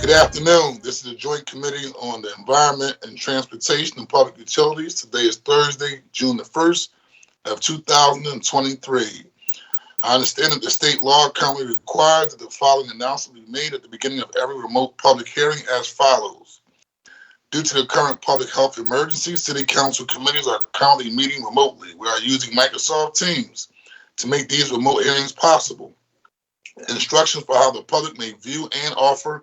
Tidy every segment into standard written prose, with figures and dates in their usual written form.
Good afternoon. This is the Joint Committee on the Environment and Transportation and Public Utilities. Today is Thursday, June the 1st of 2023. I understand that the state law currently requires that the following announcement be made at the beginning of every remote public hearing as follows. Due to the current public health emergency, City Council committees are currently meeting remotely. We are using Microsoft Teams to make these remote hearings possible. Instructions for how the public may view and offer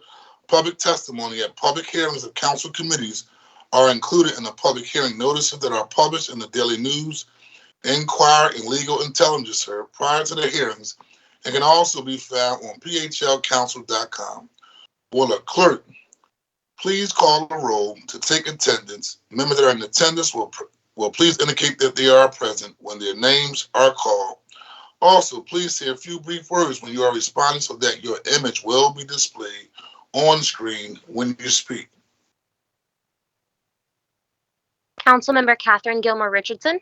public testimony at public hearings of council committees are included in the public hearing notices that are published in the Daily News, Inquirer, and Legal Intelligencer prior to the hearings and can also be found on phlcouncil.com. Will the clerk please call the roll to take attendance? Members that are in attendance will please indicate that they are present when their names are called. Also, please say a few brief words when you are responding so that your image will be displayed on screen when you speak. Councilmember Catherine Gilmore Richardson.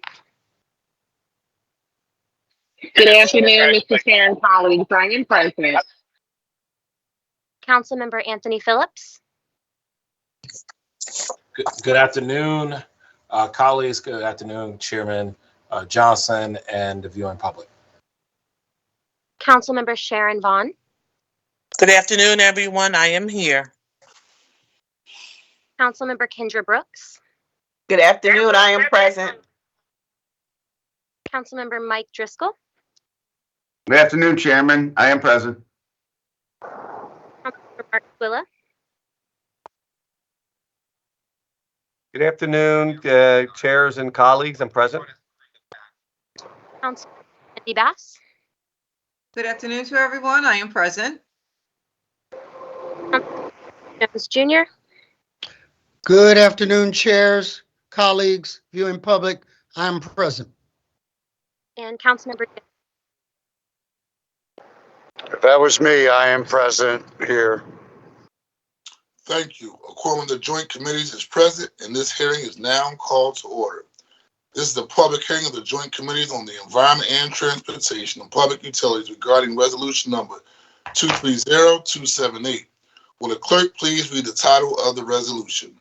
Good afternoon, Mr. Chair and colleagues. I am present. Councilmember Anthony Phillips. Good afternoon, colleagues. Good afternoon, Chairman Johnson and the viewing public. Councilmember Sharon Vaughn. Good afternoon, everyone. I am here. Councilmember Kendra Brooks. Good afternoon. I am present. Councilmember Mike Driscoll. Good afternoon, Chairman. I am present. Councilmember Mark Squilla. Good afternoon, chairs and colleagues. I'm present. Councilmember Andy Bass. Good afternoon to everyone. I am present. Jones Jr. Good afternoon, chairs, colleagues, viewing public. I'm present. And Councilmember. If that was me, I am present here. Thank you. A quorum of the joint committees is present, and this hearing is now called to order. This is the public hearing of the joint committees on the environment and transportation and public utilities regarding resolution number 230278. Will the clerk please read the title of the resolution?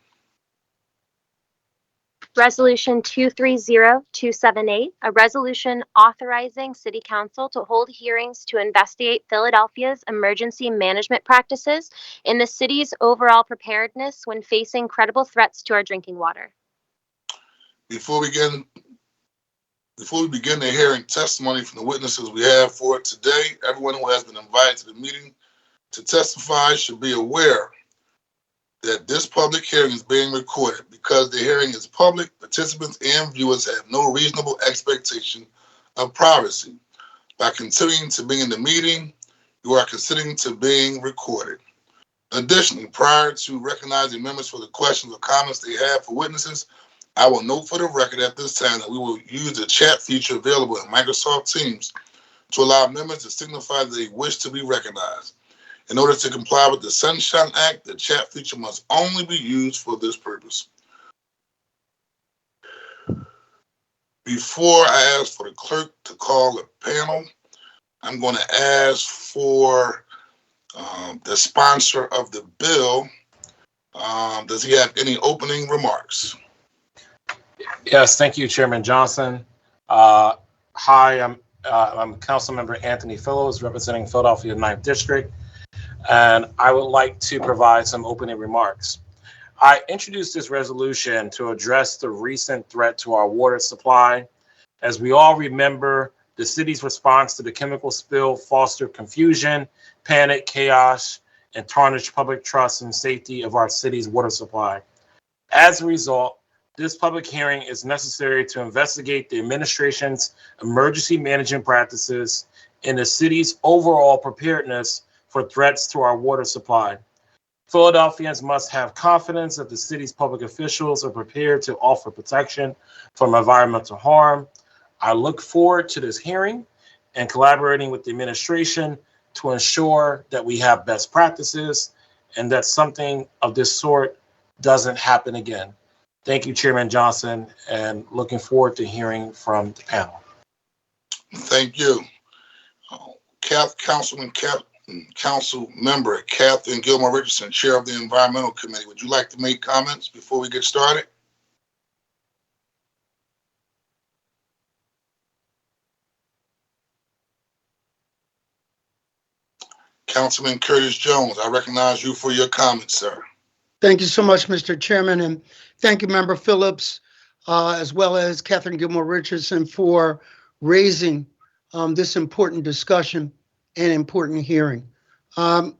Resolution 230278, a resolution authorizing City Council to hold hearings to investigate Philadelphia's emergency management practices in the city's overall preparedness when facing credible threats to our drinking water. Before we begin the hearing testimony from the witnesses we have for it today, everyone who has been invited to the meeting to testify should be aware that this public hearing is being recorded. Because the hearing is public, participants and viewers have no reasonable expectation of privacy. By continuing to be in the meeting, you are consenting to being recorded. Additionally, prior to recognizing members for the questions or comments they have for witnesses, I will note for the record at this time that we will use the chat feature available in Microsoft Teams to allow members to signify that they wish to be recognized. In order to comply with the Sunshine Act, the chat feature must only be used for this purpose. Before I ask for the clerk to call the panel, I'm going to ask for the sponsor of the bill. Does he have any opening remarks? Yes, thank you, Chairman Johnson. Hi, I'm Councilmember Anthony Phillips, representing Philadelphia 9th District, and I would like to provide some opening remarks. I introduced this resolution to address the recent threat to our water supply. As we all remember, the city's response to the chemical spill fostered confusion, panic, chaos, and tarnished public trust and safety of our city's water supply. As a result, this public hearing is necessary to investigate the administration's emergency management practices and the city's overall preparedness for threats to our water supply. Philadelphians must have confidence that the city's public officials are prepared to offer protection from environmental harm. I look forward to this hearing and collaborating with the administration to ensure that we have best practices and that something of this sort doesn't happen again. Thank you, Chairman Johnson, and looking forward to hearing from the panel. Thank you. Councilman Council Member Catherine Gilmore Richardson, Chair of the Environmental Committee. Would you like to make comments before we get started? Councilman Curtis Jones, I recognize you for your comments, sir. Thank you so much, Mr. Chairman, and thank you, Member Phillips, as well as Catherine Gilmore Richardson for raising this important discussion and important hearing. One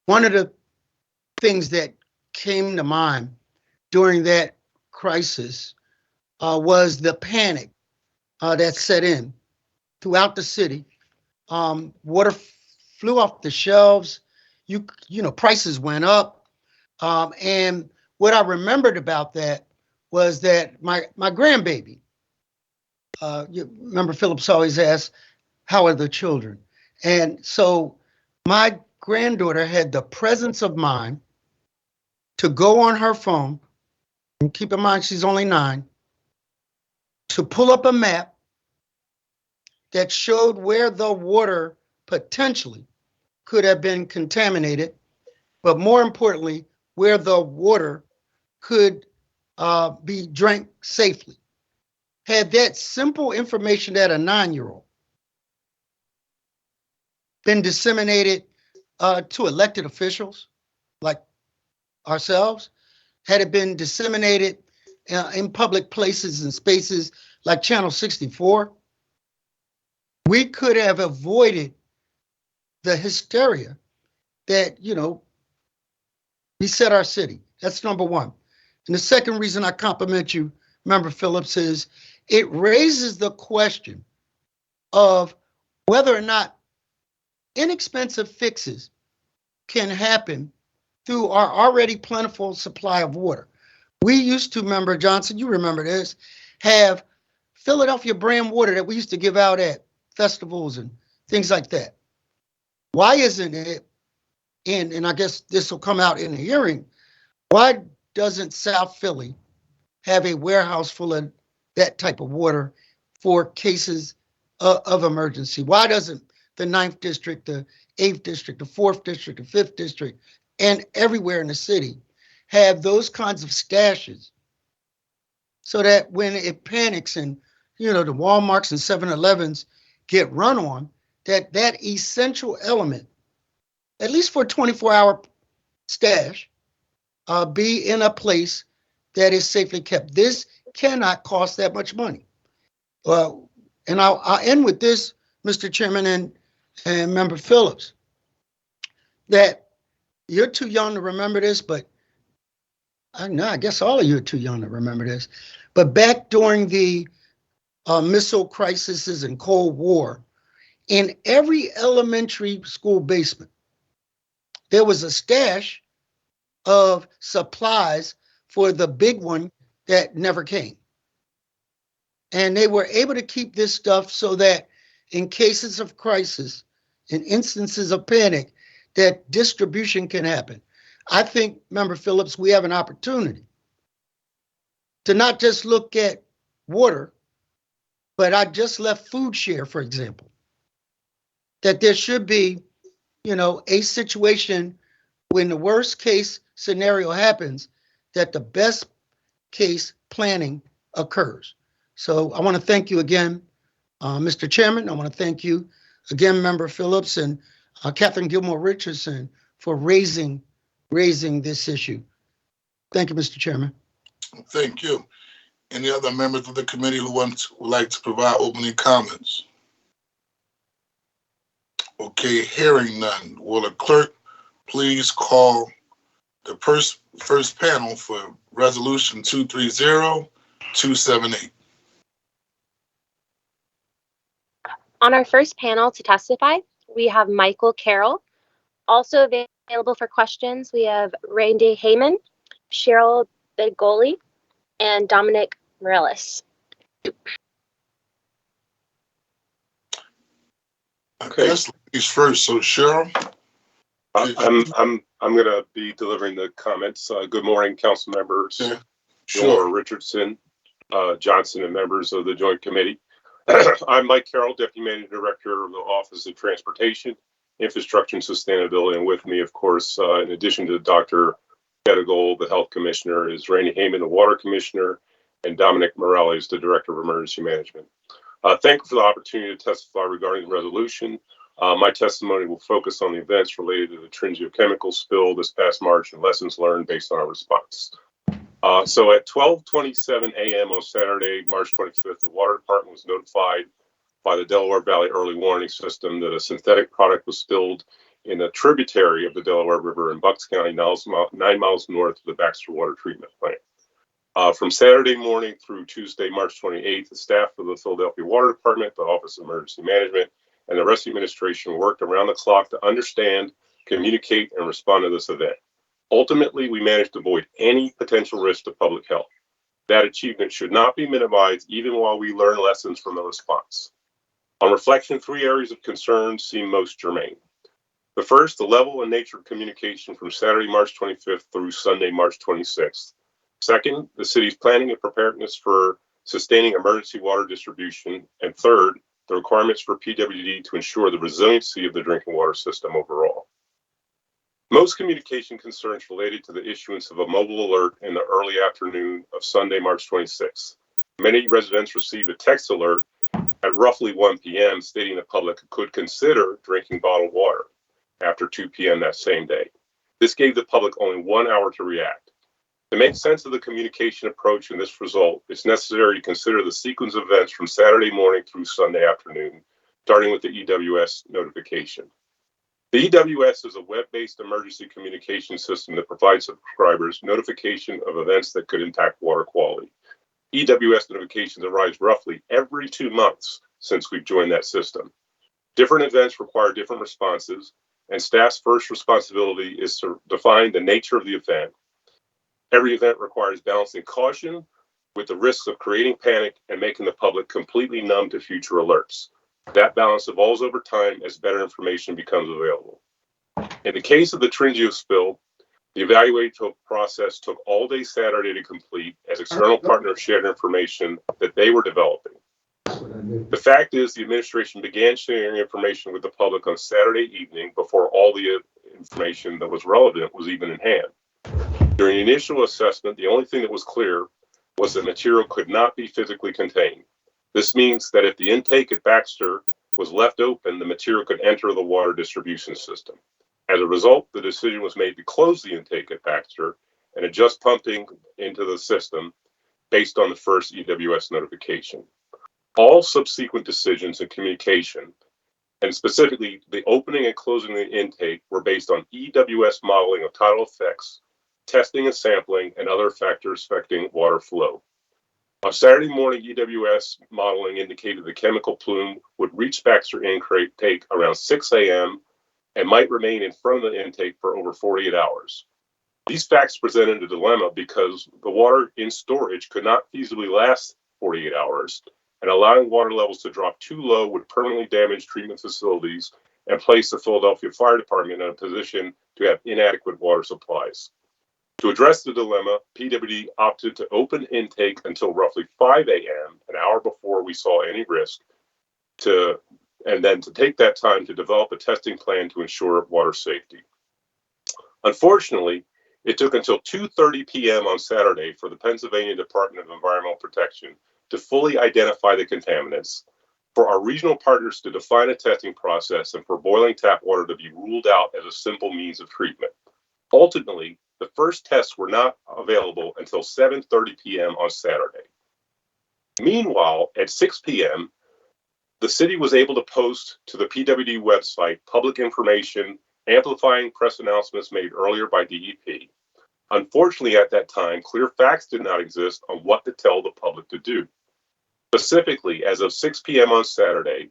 of the things that came to mind during that crisis was the panic that set in throughout the city. Water flew off the shelves. You know, prices went up. And what I remembered about that was that my grandbaby, Member Phillips always asks, how are the children? And so my granddaughter had the presence of mind to go on her phone, and keep in mind she's only 9, to pull up a map that showed where the water potentially could have been contaminated, but more importantly, where the water could be drank safely. Had that simple information that a 9-year-old been disseminated to elected officials like ourselves, had it been disseminated in public places and spaces like Channel 64, we could have avoided the hysteria that, you know, beset our city. That's number one. And the second reason I compliment you, Member Phillips, is it raises the question of whether or not inexpensive fixes can happen through our already plentiful supply of water. We used to, Member Johnson, you remember this, have Philadelphia brand water that we used to give out at festivals and things like that. Why isn't it, and I guess this will come out in the hearing, why doesn't South Philly have a warehouse full of that type of water for cases of emergency? Why doesn't the 9th District, the 8th District, the 4th District, the 5th District, and everywhere in the city have those kinds of stashes so that when it panics and, you know, the Walmarts and 7-Elevens get run on, that essential element, at least for a 24-hour stash, be in a place that is safely kept. This cannot cost that much money. And I'll end with this, Mr. Chairman and Member Phillips, that you're too young to remember this, but I guess all of you are too young to remember this. But back during the missile crises and Cold War, in every elementary school basement, there was a stash of supplies for the big one that never came. And they were able to keep this stuff so that in cases of crisis, in instances of panic, that distribution can happen. I think, Member Phillips, we have an opportunity to not just look at water, but I just left food share, for example, that there should be, you know, a situation when the worst case scenario happens, that the best case planning occurs. So I want to thank you again, Mr. Chairman. I want to thank you again, Member Phillips and Catherine Gilmore Richardson for raising this issue. Thank you, Mr. Chairman. Thank you. Any other members of the committee who would like to provide opening comments? Okay, hearing none. Will the clerk please call the first panel for Resolution 230-278? On our first panel to testify, we have Michael Carroll. Also available for questions, we have Randy Heyman, Cheryl Begoli, and Dominic Morellis. Okay. Guess ladies first. So Cheryl, I'm going to be delivering the comments. Good morning, council members. yeah, Sure. sure. Richardson, Johnson, and members of the Joint Committee. I'm Mike Carroll, Deputy Managing Director of the Office of Transportation. Infrastructure and Sustainability. And with me, of course, in addition to Dr. Pettigol, the Health Commissioner, is Randy Heyman, the Water Commissioner, and Dominic Morales, the Director of Emergency Management. Thank you for the opportunity to testify regarding the resolution. My testimony will focus on the events related to the Trinidad chemical spill this past March and lessons learned based on our response. So at 12:27 a.m. on Saturday, March 25th, the Water Department was notified by the Delaware Valley Early Warning System that a synthetic product was spilled in a tributary of the Delaware River in Bucks County, 9 miles north of the Baxter Water Treatment Plant. From Saturday morning through Tuesday, March 28th, the staff of the Philadelphia Water Department, the Office of Emergency Management, and the rest of the administration worked around the clock to understand, communicate, and respond to this event. Ultimately, we managed to avoid any potential risk to public health. That achievement should not be minimized even while we learn lessons from the response. On reflection, 3 areas of concern seem most germane. The first, the level and nature of communication from Saturday, March 25th through Sunday, March 26th. Second, the city's planning and preparedness for sustaining emergency water distribution. And third, the requirements for PWD to ensure the resiliency of the drinking water system overall. Most communication concerns related to the issuance of a mobile alert in the early afternoon of Sunday, March 26th. Many residents received a text alert at roughly 1 p.m. stating the public could consider drinking bottled water after 2 p.m. that same day. This gave the public only 1 hour to react. To make sense of the communication approach in this result, it's necessary to consider the sequence of events from Saturday morning through Sunday afternoon, starting with the EWS notification. The EWS is a web-based emergency communication system that provides subscribers notification of events that could impact water quality. EWS notifications arise roughly every 2 months since we've joined that system. Different events require different responses, and staff's first responsibility is to define the nature of the event. Every event requires balancing caution with the risks of creating panic and making the public completely numb to future alerts. That balance evolves over time as better information becomes available. In the case of the Trinidad spill, the evaluation process took all day Saturday to complete as external partners shared information that they were developing. The fact is, the administration began sharing information with the public on Saturday evening before all the information that was relevant was even in hand. During the initial assessment, the only thing that was clear was that material could not be physically contained. This means that if the intake at Baxter was left open, the material could enter the water distribution system. As a result, the decision was made to close the intake at Baxter and adjust pumping into the system based on the first EWS notification. All subsequent decisions and communication, and specifically the opening and closing of the intake, were based on EWS modeling of tidal effects, testing and sampling, and other factors affecting water flow. On Saturday morning, EWS modeling indicated the chemical plume would reach Baxter intake around 6 a.m. and might remain in front of the intake for over 48 hours. These facts presented a dilemma because the water in storage could not feasibly last 48 hours, and allowing water levels to drop too low would permanently damage treatment facilities and place the Philadelphia Fire Department in a position to have inadequate water supplies. To address the dilemma, PWD opted to open intake until roughly 5 a.m., an hour before we saw any risk, and then to take that time to develop a testing plan to ensure water safety. Unfortunately, it took until 2:30 p.m. on Saturday for the Pennsylvania Department of Environmental Protection to fully identify the contaminants, for our regional partners to define a testing process, and for boiling tap water to be ruled out as a simple means of treatment. Ultimately, the first tests were not available until 7:30 p.m. on Saturday. Meanwhile, at 6 p.m., the city was able to post to the PWD website public information amplifying press announcements made earlier by DEP. Unfortunately, at that time, clear facts did not exist on what to tell the public to do. Specifically, as of 6 p.m. on Saturday,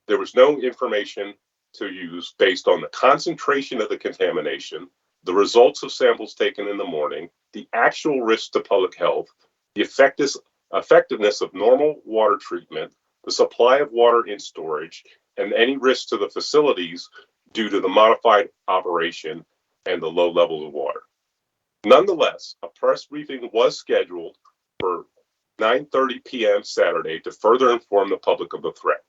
there was no information to use based on the concentration of the contamination, the results of samples taken in the morning, the actual risk to public health, the effectiveness of normal water treatment, the supply of water in storage, and any risk to the facilities due to the modified operation and the low levels of water. Nonetheless, a press briefing was scheduled for 9:30 p.m. Saturday to further inform the public of the threat.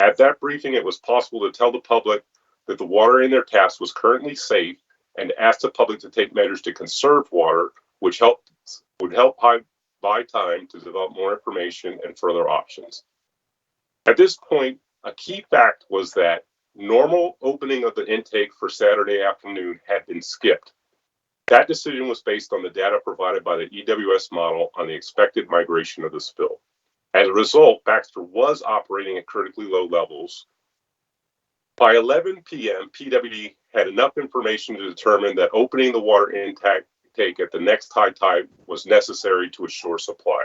At that briefing, it was possible to tell the public that the water in their taps was currently safe and asked the public to take measures to conserve water, which would help buy time to develop more information and further options. At this point, a key fact was that normal opening of the intake for Saturday afternoon had been skipped. That decision was based on the data provided by the EWS model on the expected migration of the spill. As a result, Baxter was operating at critically low levels. By 11 p.m., PWD had enough information to determine that opening the water intake at the next high tide was necessary to assure supply.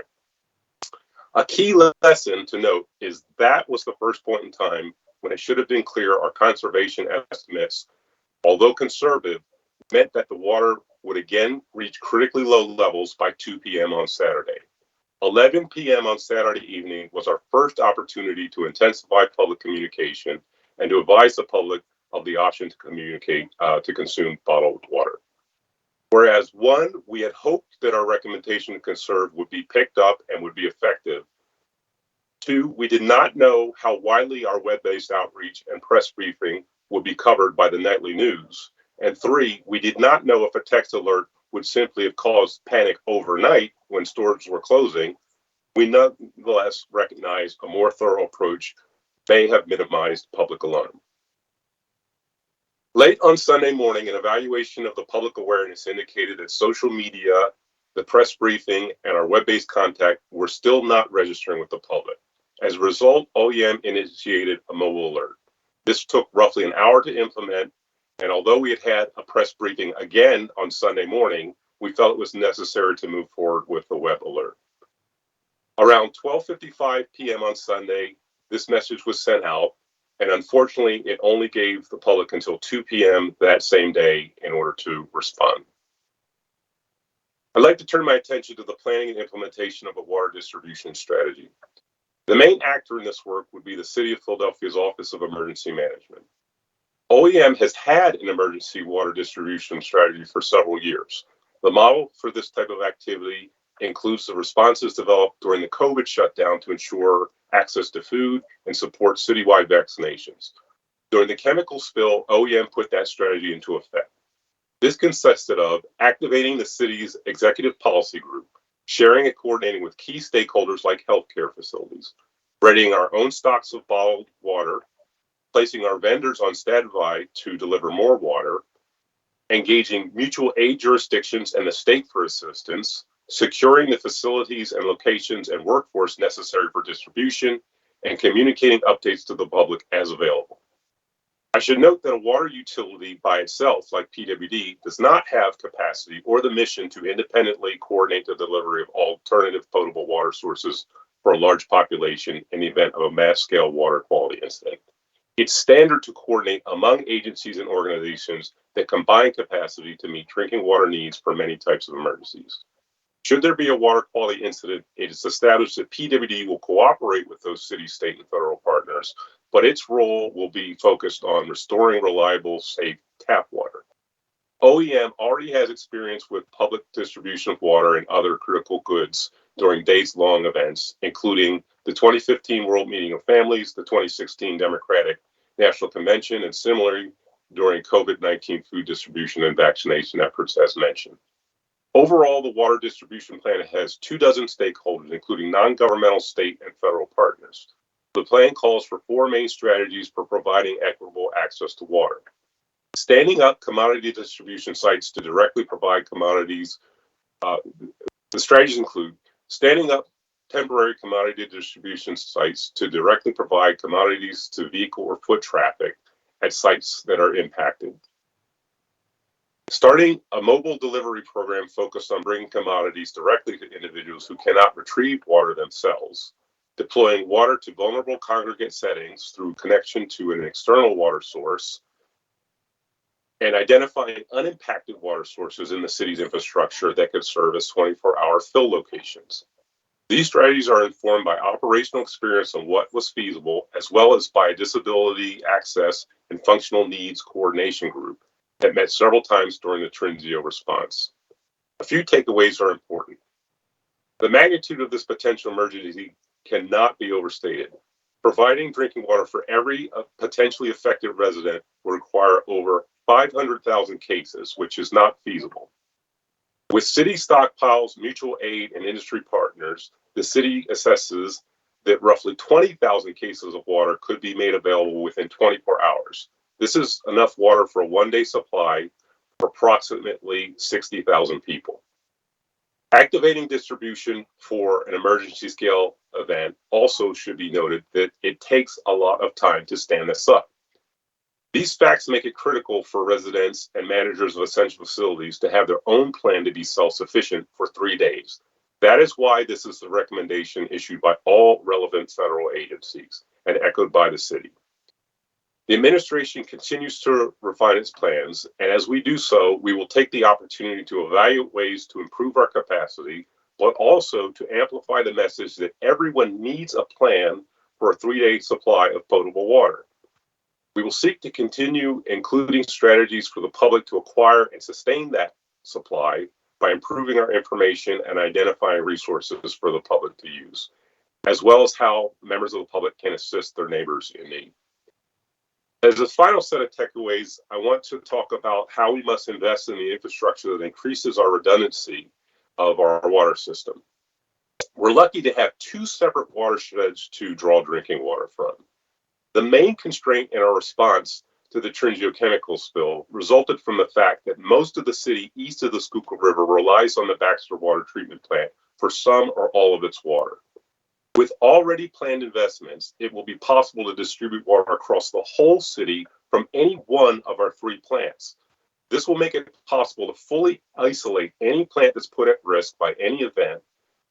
A key lesson to note is that was the first point in time when it should have been clear our conservation estimates, although conservative, meant that the water would again reach critically low levels by 2 p.m. on Saturday. 11 p.m. on Saturday evening was our first opportunity to intensify public communication and to advise the public of the option to communicate to consume bottled water. Whereas one, we had hoped that our recommendation to conserve would be picked up and would be effective. Two, we did not know how widely our web-based outreach and press briefing would be covered by the nightly news. And three, we did not know if a text alert would simply have caused panic overnight when stores were closing. We nonetheless recognized a more thorough approach may have minimized public alarm. Late on Sunday morning, an evaluation of the public awareness indicated that social media, the press briefing, and our web-based contact were still not registering with the public. As a result, OEM initiated a mobile alert. This took roughly an hour to implement, and although we had a press briefing again on Sunday morning, we felt it was necessary to move forward with the web alert. Around 12:55 p.m. on Sunday, this message was sent out, and unfortunately, it only gave the public until 2 p.m. that same day in order to respond. I'd like to turn my attention to the planning and implementation of a water distribution strategy. The main actor in this work would be the City of Philadelphia's Office of Emergency Management. OEM has had an emergency water distribution strategy for several years. The model for this type of activity includes the responses developed during the COVID shutdown to ensure access to food and support citywide vaccinations. During the chemical spill, OEM put that strategy into effect. This consisted of activating the city's executive policy group, sharing and coordinating with key stakeholders like healthcare facilities, readying our own stocks of bottled water, placing our vendors on standby to deliver more water, engaging mutual aid jurisdictions and the state for assistance, securing the facilities and locations and workforce necessary for distribution, and communicating updates to the public as available. I should note that a water utility by itself, like PWD, does not have capacity or the mission to independently coordinate the delivery of alternative potable water sources for a large population in the event of a mass-scale water quality incident. It's standard to coordinate among agencies and organizations that combine capacity to meet drinking water needs for many types of emergencies. Should there be a water quality incident, it is established that PWD will cooperate with those city, state, and federal partners, but its role will be focused on restoring reliable, safe tap water. OEM already has experience with public distribution of water and other critical goods during days-long events, including the 2015 World Meeting of Families, the 2016 Democratic National Convention, and similarly during COVID-19 food distribution and vaccination efforts as mentioned. Overall, the water distribution plan has 24 stakeholders, including non-governmental state and federal partners. The plan calls for 4 main strategies for providing equitable access to water. Standing up commodity distribution sites to directly provide commodities. The strategies include standing up temporary commodity distribution sites to directly provide commodities to vehicle or foot traffic at sites that are impacted. Starting a mobile delivery program focused on bringing commodities directly to individuals who cannot retrieve water themselves. Deploying water to vulnerable congregate settings through connection to an external water source. And identifying unimpacted water sources in the city's infrastructure that could serve as 24-hour fill locations. These strategies are informed by operational experience on what was feasible, as well as by a disability access and functional needs coordination group that met several times during the Trinzio response. A few takeaways are important. The magnitude of this potential emergency cannot be overstated. Providing drinking water for every potentially affected resident will require over 500,000 cases, which is not feasible. With city stockpiles, mutual aid, and industry partners, the city assesses that roughly 20,000 cases of water could be made available within 24 hours. This is enough water for a one-day supply for approximately 60,000 people. Activating distribution for an emergency scale event also should be noted that it takes a lot of time to stand this up. These facts make it critical for residents and managers of essential facilities to have their own plan to be self-sufficient for 3 days. That is why this is the recommendation issued by all relevant federal agencies and echoed by the city. The administration continues to refine its plans, and as we do so, we will take the opportunity to evaluate ways to improve our capacity, but also to amplify the message that everyone needs a plan for a 3-day supply of potable water. We will seek to continue including strategies for the public to acquire and sustain that supply by improving our information and identifying resources for the public to use, as well as how members of the public can assist their neighbors in need. As a final set of takeaways, I want to talk about how we must invest in the infrastructure that increases our redundancy of our water system. We're lucky to have 2 separate watersheds to draw drinking water from. The main constraint in our response to the Trinidad chemical spill resulted from the fact that most of the city east of the Schuylkill River relies on the Baxter Water Treatment Plant for some or all of its water. With already planned investments, it will be possible to distribute water across the whole city from any one of our 3 plants. This will make it possible to fully isolate any plant that's put at risk by any event,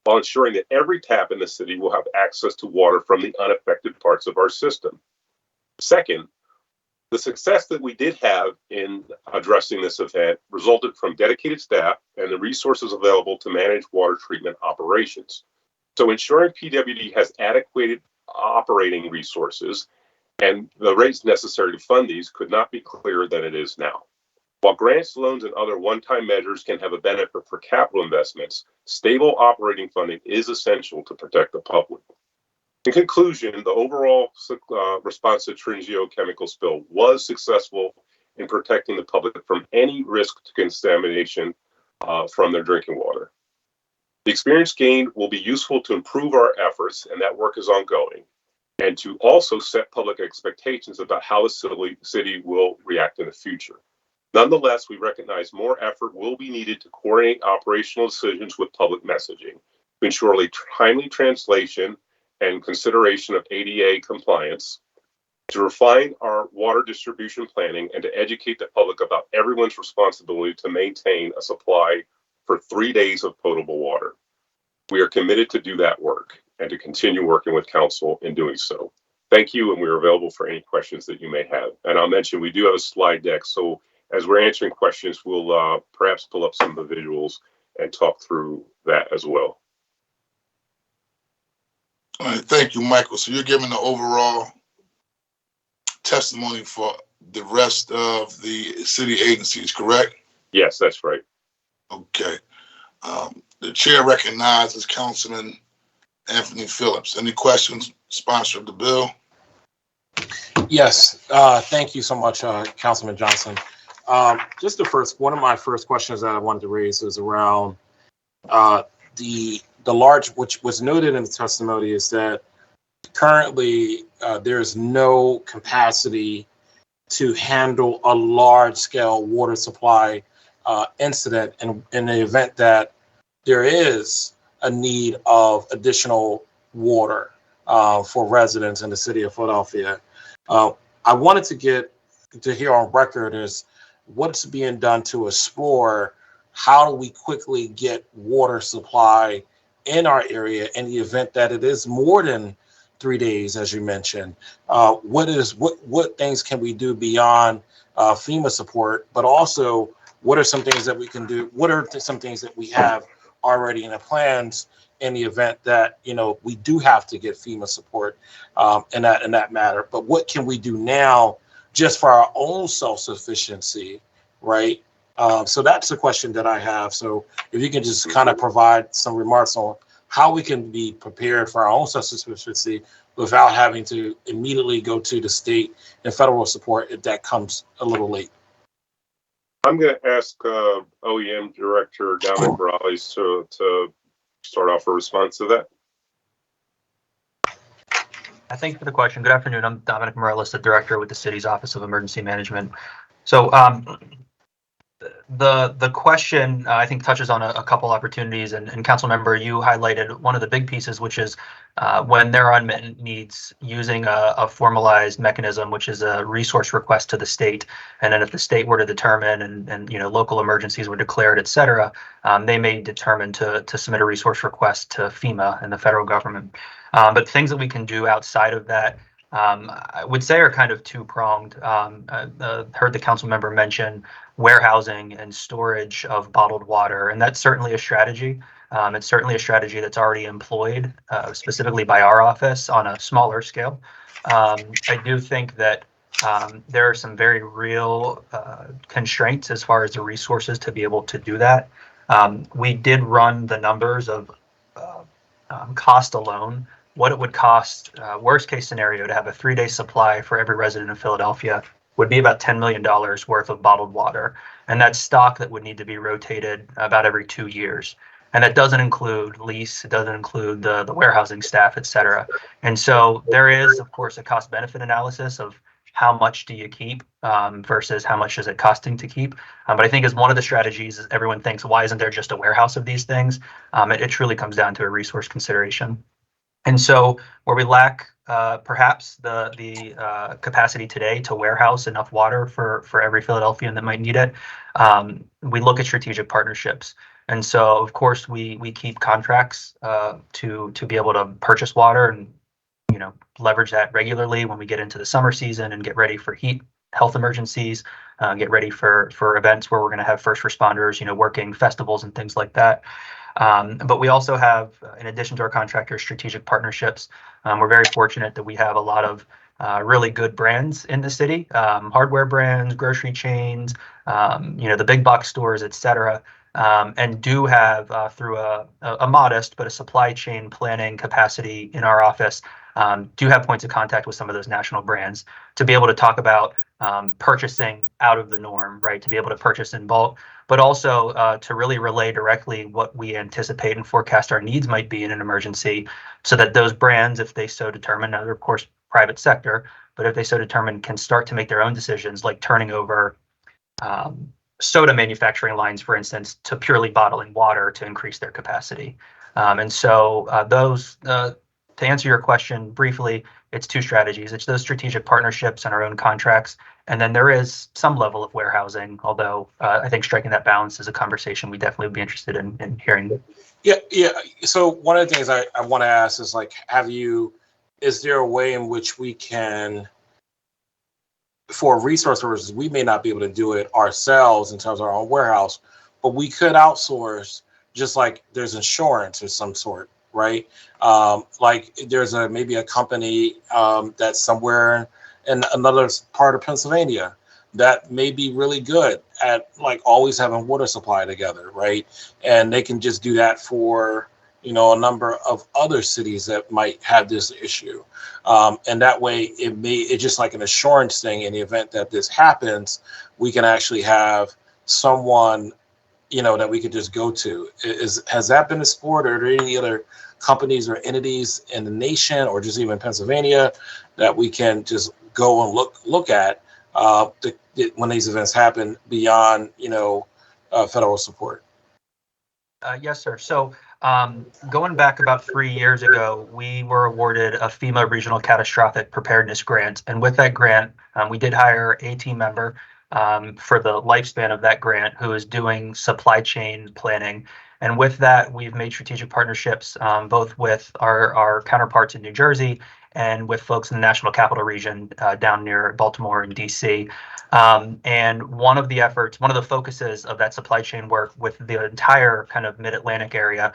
while ensuring that every tap in the city will have access to water from the unaffected parts of our system. Second, the success that we did have in addressing this event resulted from dedicated staff and the resources available to manage water treatment operations. So ensuring PWD has adequate operating resources and the rates necessary to fund these could not be clearer than it is now. While grants, loans, and other one-time measures can have a benefit for capital investments, stable operating funding is essential to protect the public. In conclusion, the overall response to Trinidad chemical spill was successful in protecting the public from any risk to contamination from their drinking water. The experience gained will be useful to improve our efforts, and that work is ongoing, and to also set public expectations about how the city will react in the future. Nonetheless, we recognize more effort will be needed to coordinate operational decisions with public messaging, to ensure timely translation and consideration of ADA compliance, to refine our water distribution planning, and to educate the public about everyone's responsibility to maintain a supply for 3 days of potable water. We are committed to do that work and to continue working with council in doing so. Thank you, and we're available for any questions that you may have. And I'll mention we do have a slide deck, so as we're answering questions, we'll perhaps pull up some of the visuals and talk through that as well. All right, thank you, Michael. So you're giving the overall testimony for the rest of the city agencies, correct? Yes, that's right. Okay. The chair recognizes Councilman Anthony Phillips. Any questions, sponsor of the bill? Yes, thank you so much, Councilman Johnson. Just one of my first questions that I wanted to raise is around the large, which was noted in the testimony, is that currently there is no capacity to handle a large scale water supply incident in the event that there is a need of additional water for residents in the city of Philadelphia. I wanted to get to hear on record is what's being done to explore how do we quickly get water supply in our area in the event that it is more than 3 days, as you mentioned. What things can we do beyond FEMA support, but also what are some things that we can do? What are some things that we have already in the plans in the event that we do have to get FEMA support in that matter? But what can we do now just for our own self-sufficiency, right? So that's the question that I have. So if you can just kind of provide some remarks on how we can be prepared for our own self-sufficiency without having to immediately go to the state and federal support if that comes a little late. I'm going to ask OEM Director Dominic Morales to start off a response to that. Thank you for the question. Good afternoon. I'm Dominic Morales, the Director with the City's Office of Emergency Management. So the question I think touches on a couple opportunities, and council member, you highlighted one of the big pieces, which is when there are unmet needs, using a formalized mechanism, which is a resource request to the state. And then if the state were to determine and local emergencies were declared, et cetera, they may determine to submit a resource request to FEMA and the federal government. But things that we can do outside of that, I would say, are kind of two-pronged. Heard the council member mention warehousing and storage of bottled water, and that's certainly a strategy. It's certainly a strategy that's already employed, specifically by our office on a smaller scale. I do think that there are some very real constraints as far as the resources to be able to do that. We did run the numbers of cost alone, what it would cost, worst case scenario, to have a 3-day supply for every resident of Philadelphia would be about $10 million worth of bottled water. And that's stock that would need to be rotated about every 2 years. And that doesn't include lease, it doesn't include the warehousing staff, et cetera. And so there is, of course, a cost benefit analysis of how much do you keep versus how much is it costing to keep. But I think as one of the strategies, is everyone thinks, why isn't there just a warehouse of these things? It truly comes down to a resource consideration. And so where we lack perhaps the capacity today to warehouse enough water for every Philadelphian that might need it, we look at strategic partnerships. And so, of course, we keep contracts to be able to purchase water and leverage that regularly when we get into the summer season and get ready for health emergencies, get ready for events where we're going to have first responders, working festivals and things like that. But we also have, in addition to our contractors, strategic partnerships. We're very fortunate that we have a lot of really good brands in the city, hardware brands, grocery chains, the big box stores, et cetera, and do have through a modest but a supply chain planning capacity in our office, do have points of contact with some of those national brands to be able to talk about purchasing out of the norm, right? To be able to purchase in bulk, but also to really relay directly what we anticipate and forecast our needs might be in an emergency, so that those brands, if they so determine, now they're of course private sector, but if they so determine, can start to make their own decisions, like turning over soda manufacturing lines, for instance, to purely bottling water to increase their capacity. And so those, to answer your question briefly, it's two strategies. It's those strategic partnerships and our own contracts. And then there is some level of warehousing, although I think striking that balance is a conversation we definitely would be interested in hearing. Yeah. So one of the things I want to ask is, like, is there a way in which we can, for resource sources, we may not be able to do it ourselves in terms of our own warehouse, but we could outsource, just like there's insurance of some sort, right? Like there's maybe a company that's somewhere in another part of Pennsylvania that may be really good at like always having water supply together, right? And they can just do that for, a number of other cities that might have this issue. And that way it's just like an assurance thing. In the event that this happens, we can actually have someone, that we could just go to. Has that been explored, or are there any other companies or entities in the nation, or just even Pennsylvania, that we can just go and look at when these events happen beyond, federal support? Yes, sir. So going back about 3 years ago, we were awarded a FEMA Regional Catastrophic Preparedness Grant. And with that grant, we did hire a team member for the lifespan of that grant who is doing supply chain planning. And with that, we've made strategic partnerships both with our counterparts in New Jersey and with folks in the National Capital Region down near Baltimore and DC. And one of the focuses of that supply chain work with the entire kind of mid-Atlantic area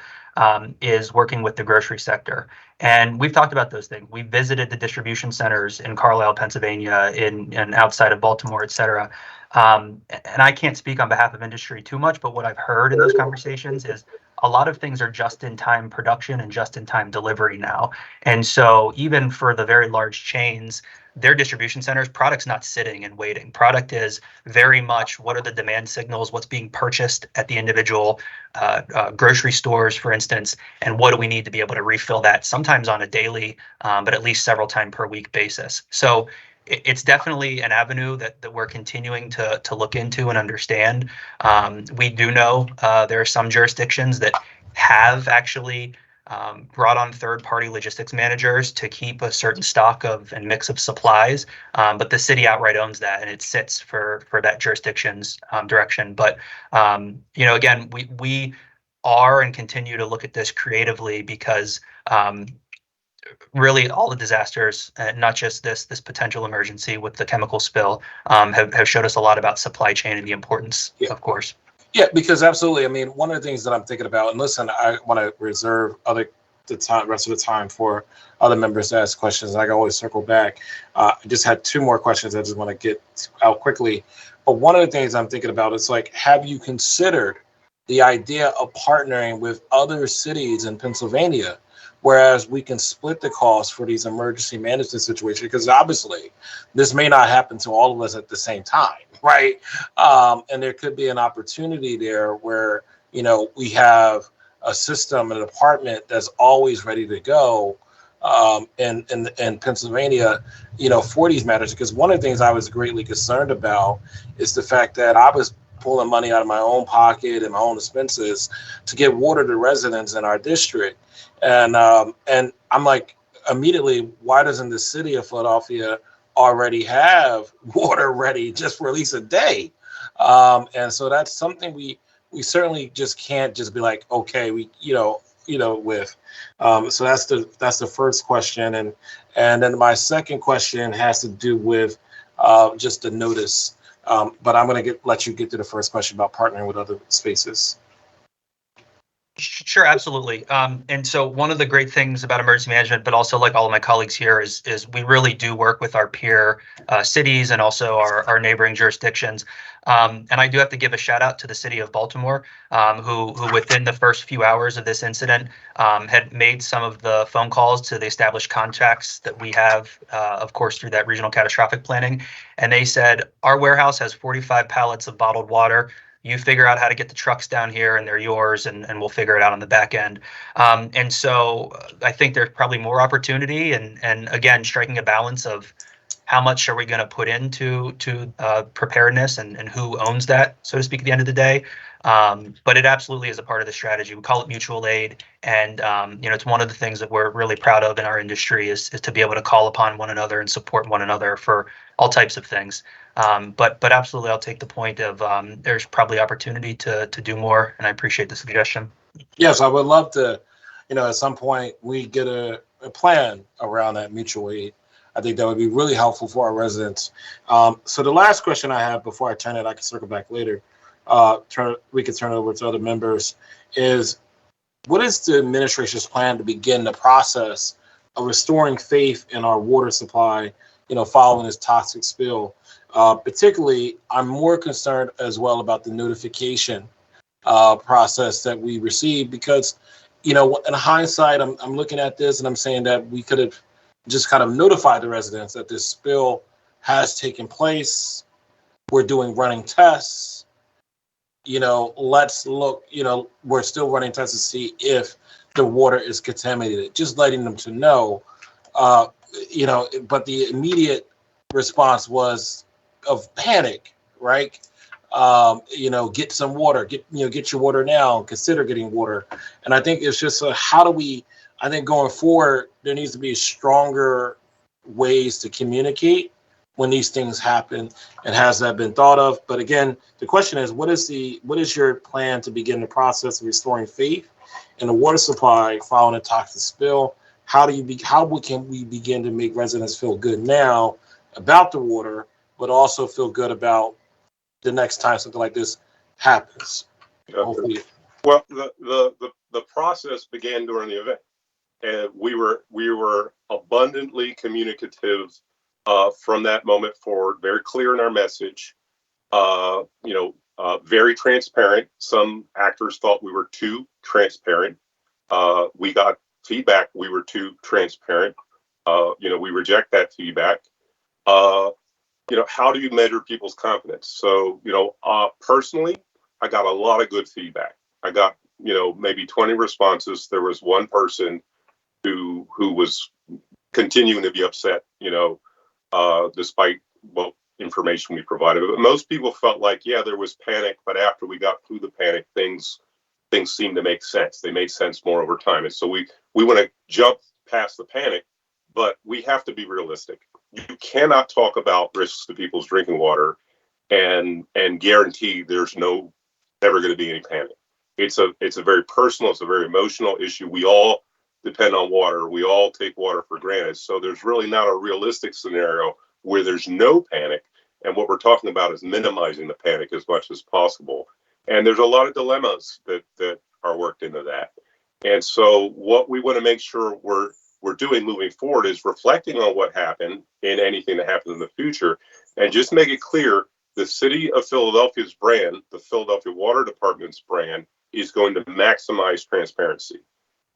is working with the grocery sector. And we've talked about those things. We visited the distribution centers in Carlisle, Pennsylvania, and outside of Baltimore, et cetera. And I can't speak on behalf of industry too much, but what I've heard in those conversations is a lot of things are just-in-time production and just-in-time delivery now. And so even for the very large chains, their distribution centers, product's not sitting and waiting. Product is very much what are the demand signals, what's being purchased at the individual grocery stores, for instance, and what do we need to be able to refill that sometimes on a daily, but at least several times per week basis. So it's definitely an avenue that we're continuing to look into and understand. We do know there are some jurisdictions that have actually brought on third-party logistics managers to keep a certain stock of and mix of supplies, but the city outright owns that, and it sits for that jurisdiction's direction. But again, we are and continue to look at this creatively because really all the disasters, not just this potential emergency with the chemical spill, have showed us a lot about supply chain and the importance, of course. Yeah, because absolutely. I mean, one of the things that I'm thinking about, and listen, I want to reserve rest of the time for other members to ask questions. I can always circle back. I just had two more questions I just want to get out quickly. But one of the things I'm thinking about is like, have you considered the idea of partnering with other cities in Pennsylvania, whereas we can split the cost for these emergency management situations? Because obviously this may not happen to all of us at the same time, right? And there could be an opportunity there where, we have a system, a department that's always ready to go in Pennsylvania, for these matters. Because one of the things I was greatly concerned about is the fact that I was pulling money out of my own pocket and my own expenses to get water to residents in our district. And I'm like, immediately, why doesn't the city of Philadelphia already have water ready just for at least a day? And so that's something we certainly just can't just be like, okay, with. So that's the first question. And then my second question has to do with just the notice. But I'm going to let you get to the first question about partnering with other spaces. Sure, absolutely. And so one of the great things about emergency management, but also like all of my colleagues here, is we really do work with our peer cities and also our neighboring jurisdictions. And I do have to give a shout out to the city of Baltimore, who within the first few hours of this incident had made some of the phone calls to the established contacts that we have, of course, through that regional catastrophic planning. And they said, our warehouse has 45 pallets of bottled water. You figure out how to get the trucks down here and they're yours, and we'll figure it out on the back end. And so I think there's probably more opportunity and again, striking a balance of how much are we going to put into preparedness and who owns that, so to speak, at the end of the day. But it absolutely is a part of the strategy. We call it mutual aid. And, it's one of the things that we're really proud of in our industry is to be able to call upon one another and support one another for all types of things. But absolutely, I'll take the point of there's probably opportunity to do more, and I appreciate the suggestion. Yes, I would love to, at some point we get a plan around that mutual aid. I think that would be really helpful for our residents. So the last question I have before I turn it, I can circle back later. We can turn it over to other members. Is what is the administration's plan to begin the process of restoring faith in our water supply? Following this toxic spill. Particularly, I'm more concerned as well about the notification process that we received because, in hindsight, I'm looking at this and I'm saying that we could have just kind of notified the residents that this spill has taken place. We're doing running tests. Let's look, we're still running tests to see if the water is contaminated, just letting them to know, but the immediate response was of panic, right? Get some water, get your water now, consider getting water. And I think it's just how do we, I think going forward, there needs to be stronger ways to communicate when these things happen, and has that been thought of? But again, the question is, what is your plan to begin the process of restoring faith in the water supply following a toxic spill? How can we begin to make residents feel good now about the water, but also feel good about the next time something like this happens? Hopefully. Well, the process began during the event, and we were abundantly communicative from that moment forward, very clear in our message. very transparent. Some actors thought we were too transparent. We got feedback we were too transparent. We reject that feedback. How do you measure people's confidence? So, personally, I got a lot of good feedback. I got, maybe 20 responses. There was one person who was continuing to be upset, despite what information we provided. But most people felt like, yeah, there was panic, but after we got through the panic, things seemed to make sense. They made sense more over time. And so we want to jump past the panic, but we have to be realistic. You cannot talk about risks to people's drinking water and guarantee there's never going to be any panic. It's a very personal, it's a very emotional issue. We all depend on water. We all take water for granted. So there's really not a realistic scenario where there's no panic. And what we're talking about is minimizing the panic as much as possible. And there's a lot of dilemmas that are worked into that. And so what we want to make sure we're doing moving forward is reflecting on what happened in anything that happens in the future, and just make it clear the city of Philadelphia's brand, the Philadelphia Water Department's brand, is going to maximize transparency.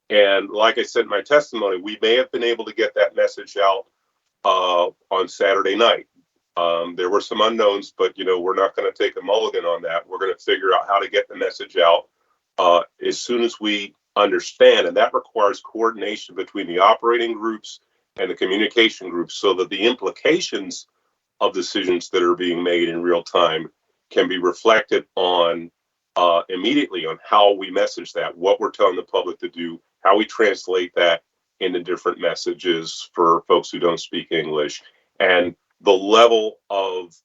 And like I said in my testimony, we may have been able to get that message out on Saturday night. There were some unknowns, but we're not going to take a mulligan on that. We're going to figure out how to get the message out as soon as we understand, and that requires coordination between the operating groups and the communication groups, so that the implications of decisions that are being made in real time can be reflected on immediately on how we message that, what we're telling the public to do, how we translate that into different messages for folks who don't speak English, and the level of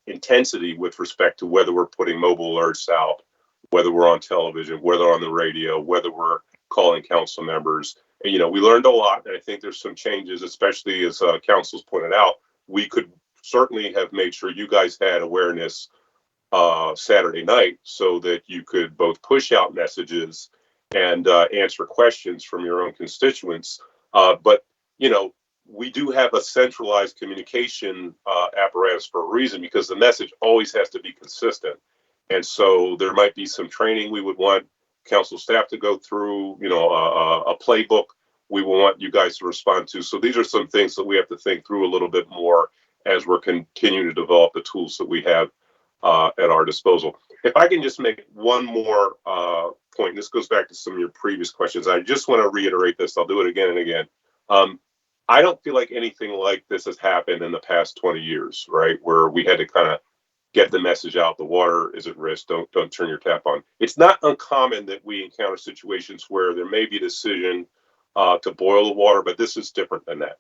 intensity with respect to whether we're putting mobile alerts out, whether we're on television, whether on the radio, whether we're calling council members. And, we learned a lot, and I think there's some changes, especially as council's pointed out. We could certainly have made sure you guys had awareness Saturday night so that you could both push out messages and answer questions from your own constituents. But we do have a centralized communication apparatus for a reason, because the message always has to be consistent. And so there might be some training we would want council staff to go through, a playbook we will want you guys to respond to. So these are some things that we have to think through a little bit more as we're continuing to develop the tools that we have at our disposal. If I can just make one more point, and this goes back to some of your previous questions. I just want to reiterate this. I'll do it again and again. I don't feel like anything like this has happened in the past 20 years, right? Where we had to kind of get the message out, the water is at risk, don't turn your tap on. It's not uncommon that we encounter situations where there may be a decision to boil the water, but this is different than that.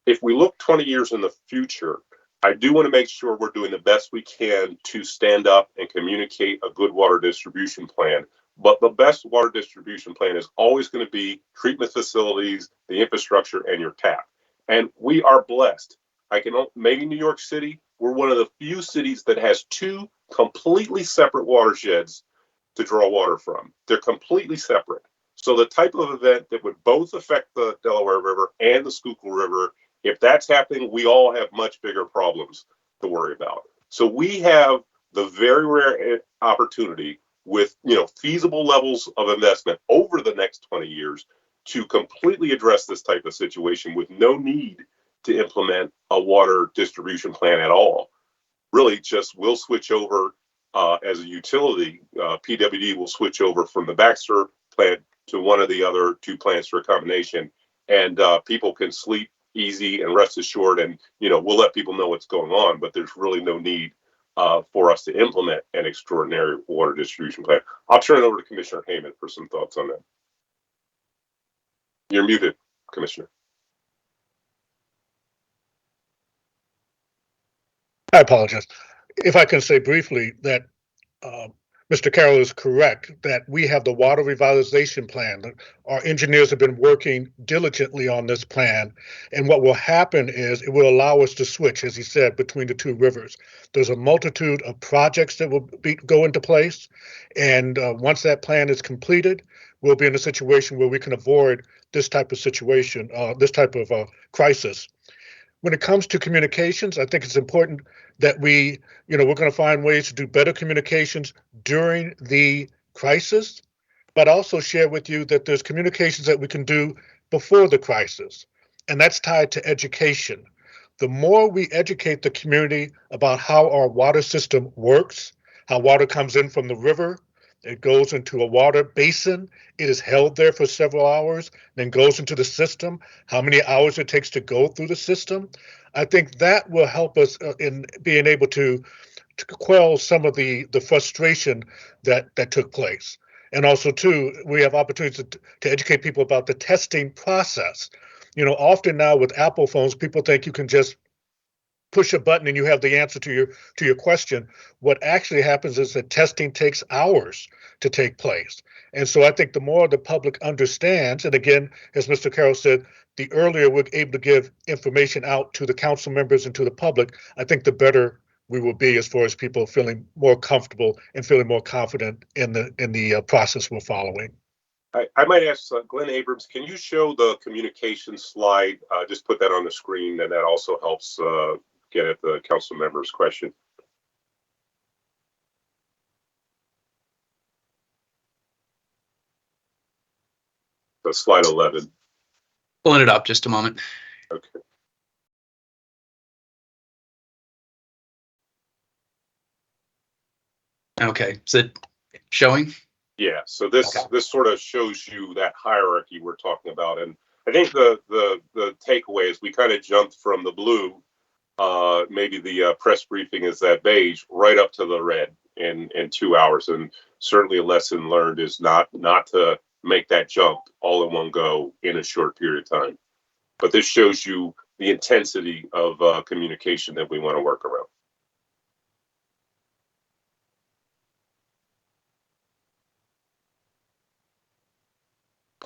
If we look 20 years in the future, I do want to make sure we're doing the best we can to stand up and communicate a good water distribution plan. But the best water distribution plan is always going to be treatment facilities, the infrastructure, and your tap. And we are blessed. Maybe New York City, we're one of the few cities that has two completely separate watersheds to draw water from. They're completely separate. So the type of event that would both affect the Delaware River and the Schuylkill River, if that's happening, we all have much bigger problems to worry about. So we have the very rare opportunity with feasible levels of investment over the next 20 years to completely address this type of situation with no need to implement a water distribution plan at all. Really, just we'll switch over as a utility. PWD will switch over from the Baxter plant to one of the other two plants for a combination, and people can sleep easy and rest assured. And we'll let people know what's going on, but there's really no need for us to implement an extraordinary water distribution plan. I'll turn it over to Commissioner Heyman for some thoughts on that. You're muted, Commissioner. I apologize. If I can say briefly that Mr. Carroll is correct, that we have the water revitalization plan. Our engineers have been working diligently on this plan. And what will happen is it will allow us to switch, as he said, between the two rivers. There's a multitude of projects that will go into place. And once that plan is completed, we'll be in a situation where we can avoid this type of situation, this type of crisis. when it comes to communications, I think it's important that we're going to find ways to do better communications during the crisis, but also share with you that there's communications that we can do before the crisis, and that's tied to education. The more we educate the community about how our water system works, how water comes in from the river, it goes into a water basin, it is held there for several hours, then goes into the system, how many hours it takes to go through the system. I think that will help us in being able to quell some of the frustration that took place. And also, too, we have opportunities to educate people about the testing process. Often now with Apple phones, people think you can just push a button and you have the answer to your question. What actually happens is that testing takes hours to take place. And so I think the more the public understands, and again, as Mr. Carroll said, the earlier we're able to give information out to the council members and to the public, I think the better we will be as far as people feeling more comfortable and feeling more confident in the process we're following. I might ask Glenn Abrams, can you show the communication slide? Just put that on the screen, and that also helps get at the council member's question. So slide 11. Pulling it up, just a moment. Okay. Okay, is it showing? Yeah, so this sort of shows you that hierarchy we're talking about, and I think the takeaway is we kind of jumped from the blue, maybe the press briefing is that beige, right up to the red in 2 hours, and certainly a lesson learned is not to make that jump all in one go in a short period of time. But this shows you the intensity of communication that we want to work around.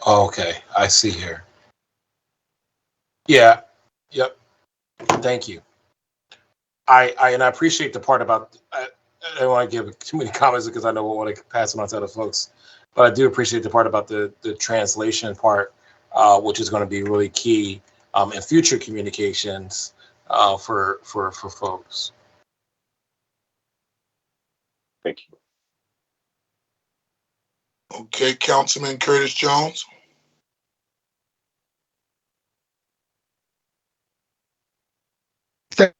Okay, I see here. Yeah, yep. Thank you. I appreciate the part about, I don't want to give too many comments because I know we'll want to pass them on to other folks, but I do appreciate the part about the translation part, which is going to be really key in future communications for folks. Thank you. Okay, Councilman Curtis Jones.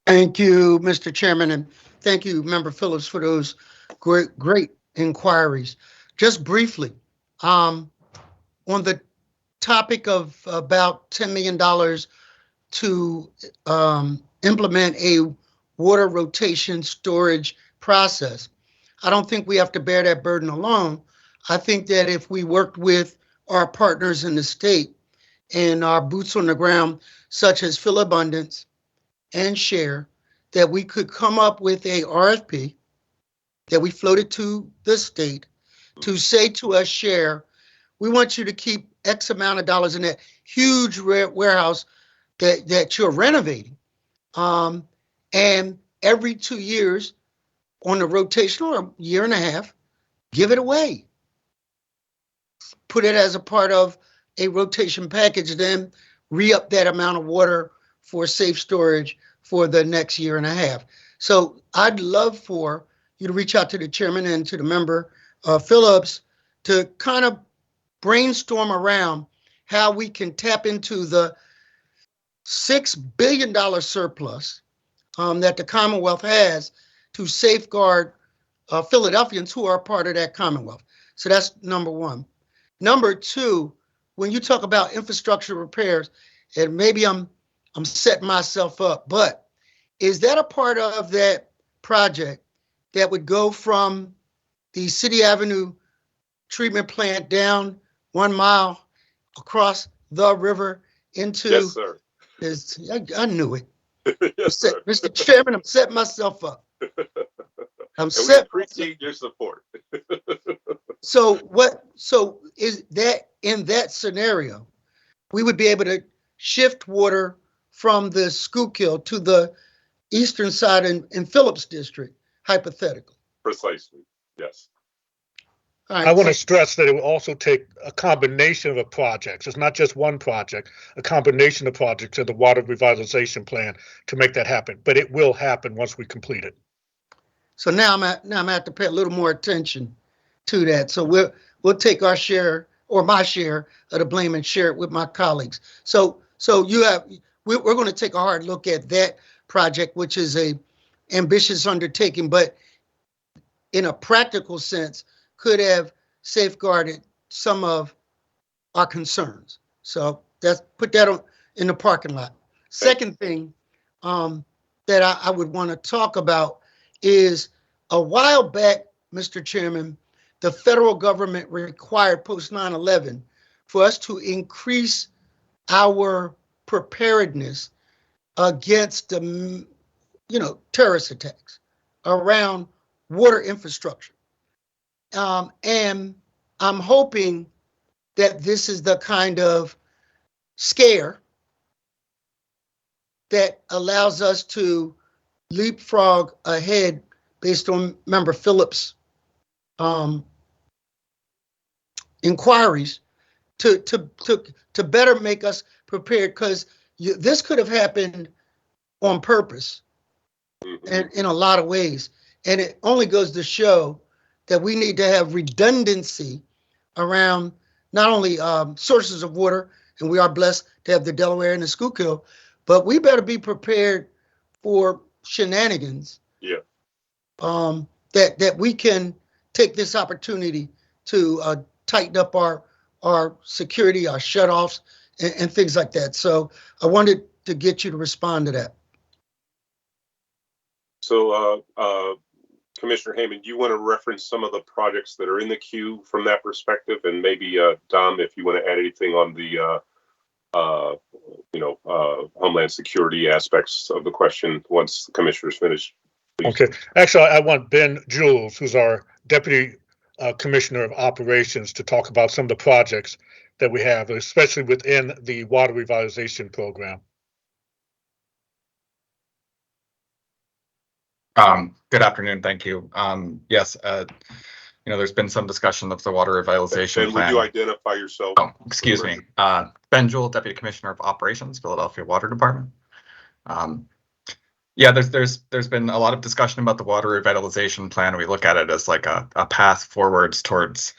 Thank you, Mr. Chairman, and thank you, Member Phillips, for those great inquiries. Just briefly, on the topic of about $10 million to implement a water rotation storage process, I don't think we have to bear that burden alone. I think that if we worked with our partners in the state and our boots on the ground, such as Philabundance and Share, that we could come up with a RFP that we floated to the state to say to us, Share, we want you to keep X amount of dollars in that huge warehouse that you're renovating. And every 2 years on the rotational or year and a half, give it away. Put it as a part of a rotation package, then re-up that amount of water for safe storage for the next year and a half. So I'd love for you to reach out to the chairman and to the member, Phillips, to kind of brainstorm around how we can tap into the $6 billion surplus that the Commonwealth has to safeguard Philadelphians who are part of that Commonwealth. So that's number one. Number two, when you talk about infrastructure repairs, and maybe I'm setting myself up, but is that a part of that project that would go from the City Avenue treatment plant down 1 mile across the river into? Yes, sir. I knew it. Yes, Mr. Chairman, I'm setting myself up. We appreciate your support. So is that in that scenario, we would be able to shift water from the Schuylkill to the eastern side in Phillips District, hypothetically. Precisely, yes. All right, I want to so- stress that it will also take a combination of projects. It's not just one project, a combination of projects in the water revitalization plan to make that happen. But it will happen once we complete it. So now I'm gonna have to pay a little more attention to that. So we'll take our share or my share of the blame and share it with my colleagues. So we're going to take a hard look at that project, which is a ambitious undertaking, but in a practical sense, could have safeguarded some of our concerns. So that's put that in the parking lot. Second thing that I would want to talk about is a while back, Mr. Chairman, the federal government required post 9/11 for us to increase our preparedness against terrorist attacks around water infrastructure. And I'm hoping that this is the kind of scare that allows us to leapfrog ahead based on Member Phillips' inquiries to better make us prepared, because this could have happened on purpose and in a lot of ways. And it only goes to show that we need to have redundancy around not only sources of water, and we are blessed to have the Delaware and the Schuylkill, but we better be prepared for shenanigans. Yeah. That we can take this opportunity to tighten up our security, our shutoffs, and things like that. So I wanted to get you to respond to that. So, Commissioner Heyman, do you want to reference some of the projects that are in the queue from that perspective? And maybe, Dom, if you want to add anything on the, Homeland Security aspects of the question once the commissioner's finished. Please. Okay. Actually, I want Ben Jules, who's our Deputy Commissioner of Operations, to talk about some of the projects that we have, especially within the water revitalization program. Good afternoon. Thank you. Yes, there's been some discussion of the water revitalization Ben, plan. would you identify yourself? Oh, excuse me. Ben Jewell, Deputy Commissioner of Operations, Philadelphia Water Department. Yeah, there's been a lot of discussion about the water revitalization plan. We look at it as like a path forwards towards,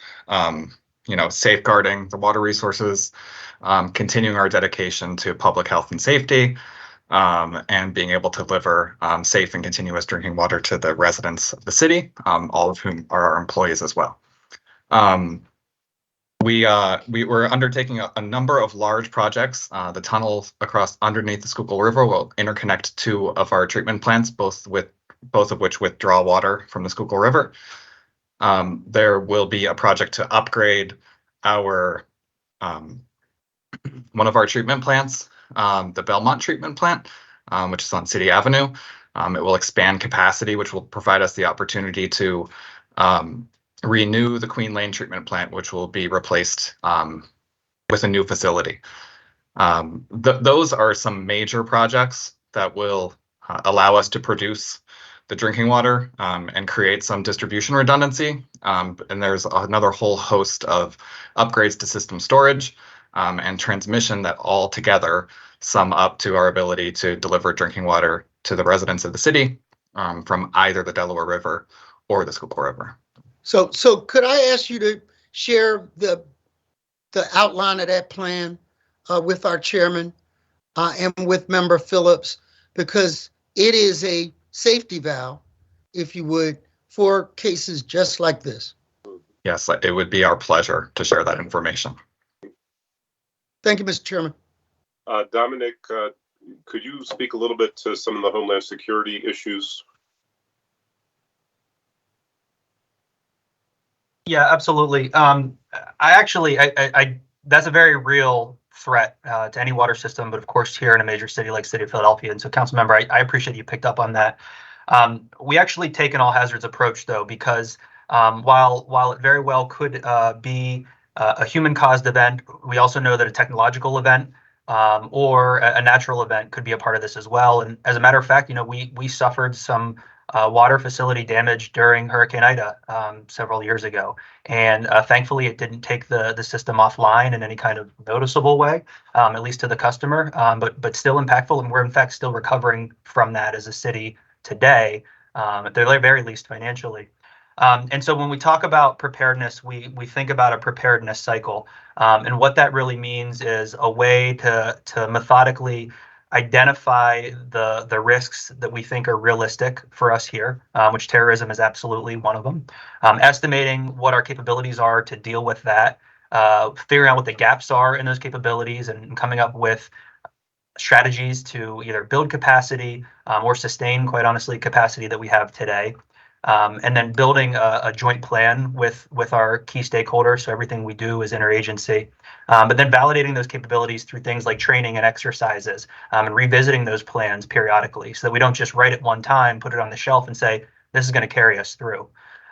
safeguarding the water resources, continuing our dedication to public health and safety, and being able to deliver safe and continuous drinking water to the residents of the city, all of whom are our employees as well. We were undertaking a number of large projects. The tunnels across underneath the Schuylkill River will interconnect 2 of our treatment plants, both of which withdraw water from the Schuylkill River. There will be a project to upgrade our one of our treatment plants, the Belmont treatment plant, which is on City Avenue. It will expand capacity, which will provide us the opportunity to renew the Queen Lane treatment plant, which will be replaced with a new facility. Those are some major projects that will allow us to produce the drinking water and create some distribution redundancy. And there's another whole host of upgrades to system storage and transmission that all together sum up to our ability to deliver drinking water to the residents of the city from either the Delaware River or the Schuylkill River. So could I ask you to share the outline of that plan with our chairman and with Member Phillips, because it is a safety valve, if you would, for cases just like this. Yes, it would be our pleasure to share that information. Thank you, Mr. Chairman. Dominic, could you speak a little bit to some of the Homeland Security issues? Yeah, absolutely. I that's a very real threat to any water system, but of course here in a major city like City of Philadelphia. And so, Councilmember, I appreciate you picked up on that. We actually take an all hazards approach, though, because while it very well could be a human caused event, we also know that a technological event or a natural event could be a part of this as well. And as a matter of fact, we suffered some water facility damage during Hurricane Ida several years ago. And thankfully, it didn't take the system offline in any kind of noticeable way, at least to the customer, but still impactful. And we're in fact still recovering from that as a city today, at the very least financially. And so when we talk about preparedness, we think about a preparedness cycle. And what that really means is a way to methodically identify the risks that we think are realistic for us here, which terrorism is absolutely one of them. Estimating what our capabilities are to deal with that, figuring out what the gaps are in those capabilities, and coming up with strategies to either build capacity or sustain, quite honestly, capacity that we have today. And then building a joint plan with our key stakeholders. So everything we do is interagency. But then validating those capabilities through things like training and exercises, and revisiting those plans periodically so that we don't just write it one time, put it on the shelf and say, this is going to carry us through.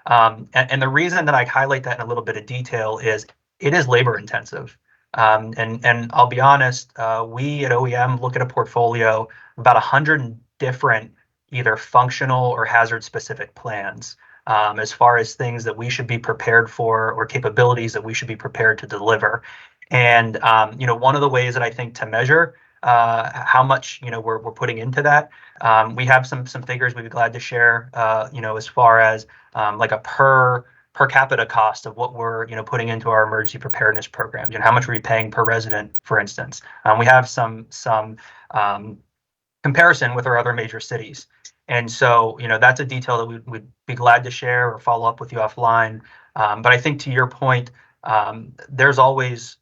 And the reason that I highlight that in a little bit of detail is it is labor intensive. And I'll be honest, we at OEM look at a portfolio of about 100 different either functional or hazard specific plans as far as things that we should be prepared for or capabilities that we should be prepared to deliver. And one of the ways that I think to measure how much we're putting into that, we have some figures we'd be glad to share. As far as like a per capita cost of what we're putting into our emergency preparedness programs, how much are we paying per resident, for instance. We have some comparison with our other major cities. And so, that's a detail that we'd be glad to share or follow up with you offline. But I think to your point, there's always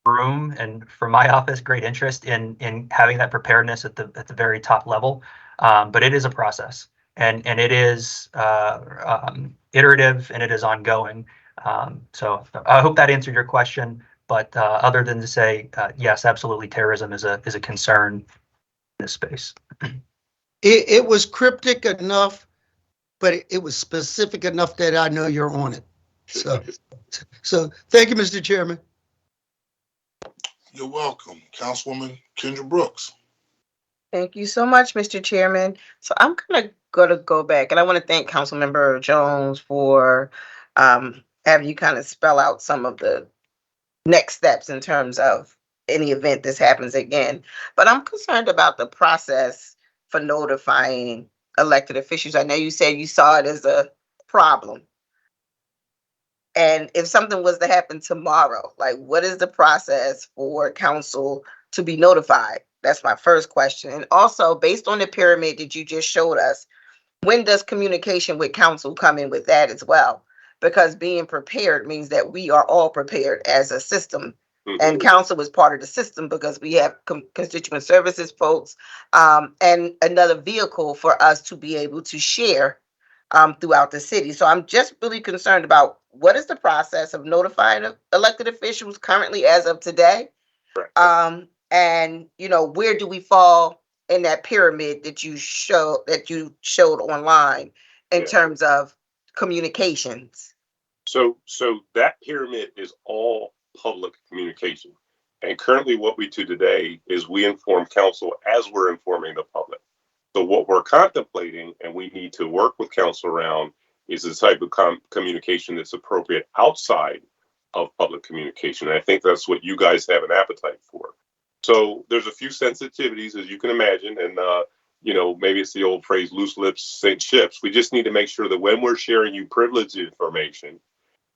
room, and from my office, great interest in having that preparedness at the very top level. But it is a process, and it is iterative, and it is ongoing. So I hope that answered your question. But other than to say, yes, absolutely, terrorism is a concern in this space. It was cryptic enough, but it was specific enough that I know you're on it. So thank you, Mr. Chairman. You're welcome. Councilwoman Kendra Brooks. Thank you so much, Mr. Chairman. So I'm gonna go back, and I want to thank Councilmember Jones for having you kind of spell out some of the next steps in terms of any event this happens again. But I'm concerned about the process for notifying elected officials. I know you said you saw it as a problem. And if something was to happen tomorrow, like what is the process for council to be notified? That's my first question. And also, based on the pyramid that you just showed us, when does communication with council come in with that as well? Because being prepared means that we are all prepared as a system. And council is part of the system because we have constituent services folks and another vehicle for us to be able to share throughout the city. So I'm just really concerned about what is the process of notifying elected officials currently as of today? And where do we fall in that pyramid that you showed online in terms of communications? So that pyramid is all public communication. And currently what we do today is we inform council as we're informing the public. So what we're contemplating, and we need to work with council around, is the type of communication that's appropriate outside of public communication. And I think that's what you guys have an appetite for. So there's a few sensitivities, as you can imagine, and maybe it's the old phrase, loose lips sink ships. We just need to make sure that when we're sharing you privileged information,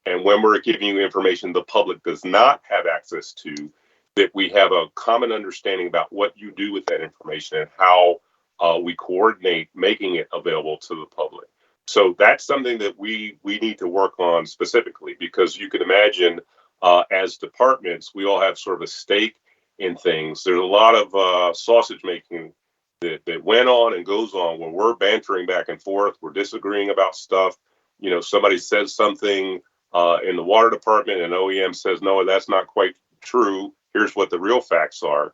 and when we're giving you information the public does not have access to, that we have a common understanding about what you do with that information and how we coordinate making it available to the public. So that's something that we need to work on specifically, because you can imagine as departments, we all have sort of a stake in things. There's a lot of sausage making that went on and goes on where we're bantering back and forth. We're disagreeing about stuff. Somebody says something in the water department and OEM says, no, that's not quite true. Here's what the real facts are.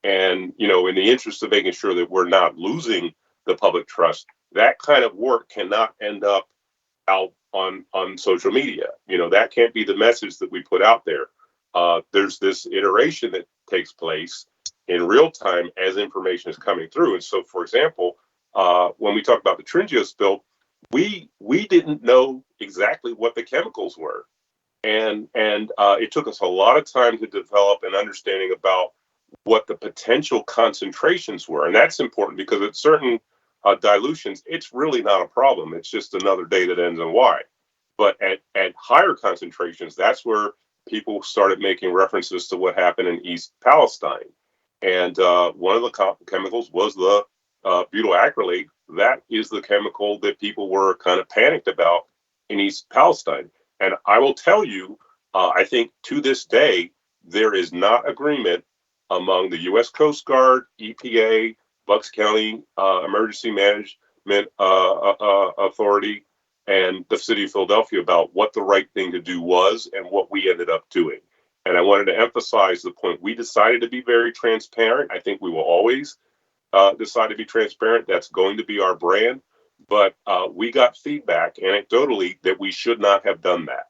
And, in the interest of making sure that we're not losing the public trust, that kind of work cannot end up out on social media. That can't be the message that we put out there. There's this iteration that takes place in real time as information is coming through. And so, for example, when we talk about the Tringio spill, we didn't know exactly what the chemicals were. And it took us a lot of time to develop an understanding about what the potential concentrations were. And that's important because at certain dilutions, it's really not a problem. It's just another day that ends in Y. But at higher concentrations, that's where people started making references to what happened in East Palestine. And one of the chemicals was the butyl acrylate. That is the chemical that people were kind of panicked about in East Palestine. And I will tell you, I think to this day, there is not agreement among the U.S. Coast Guard, EPA, Bucks County Emergency Management Authority, and the city of Philadelphia about what the right thing to do was and what we ended up doing. And I wanted to emphasize the point. We decided to be very transparent. I think we will always decide to be transparent. That's going to be our brand. But we got feedback anecdotally that we should not have done that.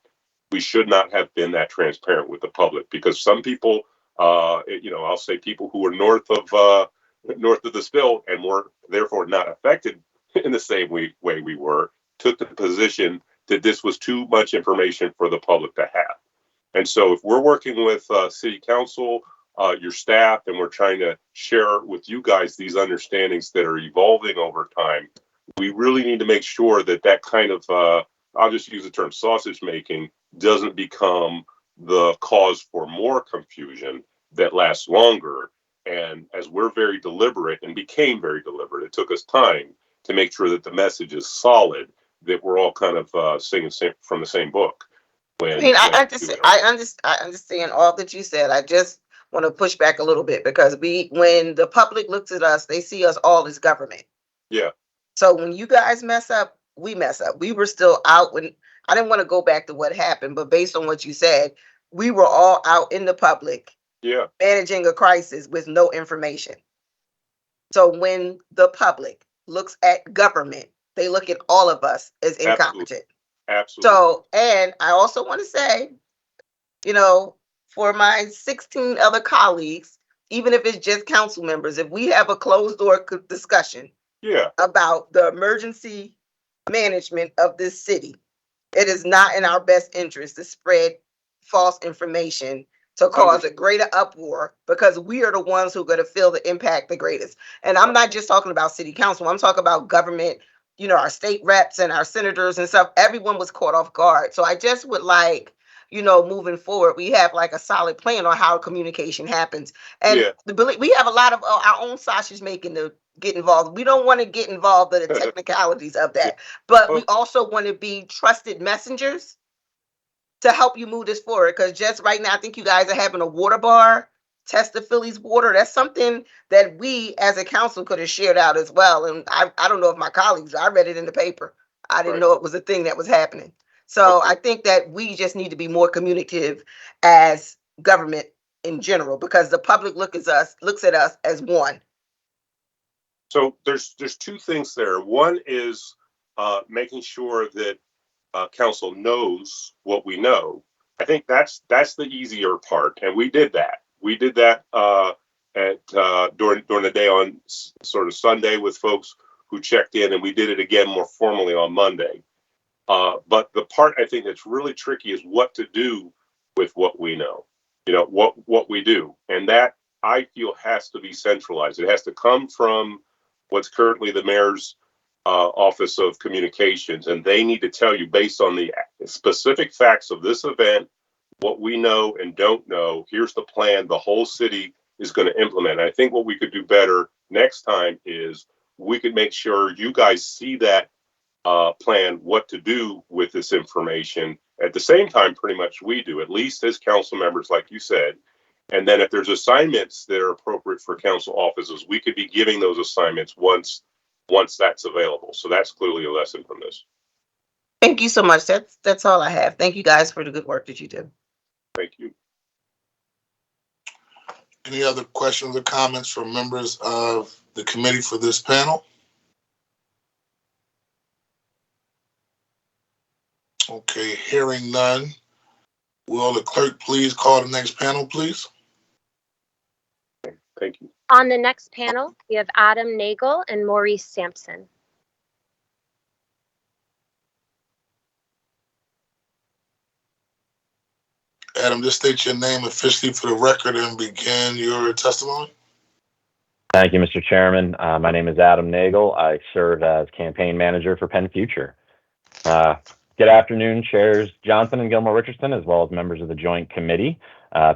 We should not have been that transparent with the public because some people, I'll say people who were north of the spill and were therefore not affected in the same way we were, took the position that this was too much information for the public to have. And so if we're working with city council, your staff, and we're trying to share with you guys these understandings that are evolving over time, we really need to make sure that that kind of, I'll just use the term sausage making, doesn't become the cause for more confusion that lasts longer. And as we're very deliberate and became very deliberate, it took us time to make sure that the message is solid, that we're all kind of singing from the same book. I understand all that you said. I just want to push back a little bit because when the public looks at us, they see us all as government. Yeah. So when you guys mess up, we mess up. We were still out when I didn't want to go back to what happened, but based on what you said, we were all out in the public, managing a crisis with no information. So when the public looks at government, they look at all of us as incompetent. Absolutely. So, and I also want to say, for my 16 other colleagues, even if it's just council members, if we have a closed door discussion about the emergency management of this city, it is not in our best interest to spread false information to cause a greater uproar because we are the ones who are going to feel the impact the greatest. And I'm not just talking about city council. I'm talking about government, our state reps and our senators and stuff. Everyone was caught off guard. So I just would like, moving forward, we have like a solid plan on how communication happens. And we have a lot of our own sausage making to get involved. We don't want to get involved in the technicalities of that, but we also want to be trusted messengers to help you move this forward. Because just right now, I think you guys are having a water bar, test the Phillies water. That's something that we as a council could have shared out as well. And I don't know if my colleagues, I read it in the paper. I didn't know it was a thing that was happening. So I think that we just need to be more communicative as government in general, because the public looks at us as one. So there's two things there. One is making sure that council knows what we know. I think that's the easier part, and we did that. We did that during the day on sort of Sunday with folks who checked in, and we did it again more formally on Monday. But the part I think that's really tricky is what to do with what we know. What we do, and that I feel has to be centralized. It has to come from what's currently the mayor's Office of Communications, and they need to tell you based on the specific facts of this event, what we know and don't know. Here's the plan the whole city is going to implement. And I think what we could do better next time is we could make sure you guys see that plan, what to do with this information at the same time pretty much we do, at least as council members, like you said. And then if there's assignments that are appropriate for council offices, we could be giving those assignments once that's available. So that's clearly a lesson from this. Thank you so much. That's all I have. Thank you guys for the good work that you do. Thank you. Any other questions or comments from members of the committee for this panel? Okay, hearing none. Will the clerk please call the next panel, please? Thank you. On the next panel, we have Adam Nagel and Maurice Sampson. Adam, just state your name officially for the record and begin your testimony. Thank you, Mr. Chairman. My name is Adam Nagel. I serve as campaign manager for Penn Future. Good afternoon, Chairs Johnson and Gilmore Richardson, as well as members of the Joint Committee.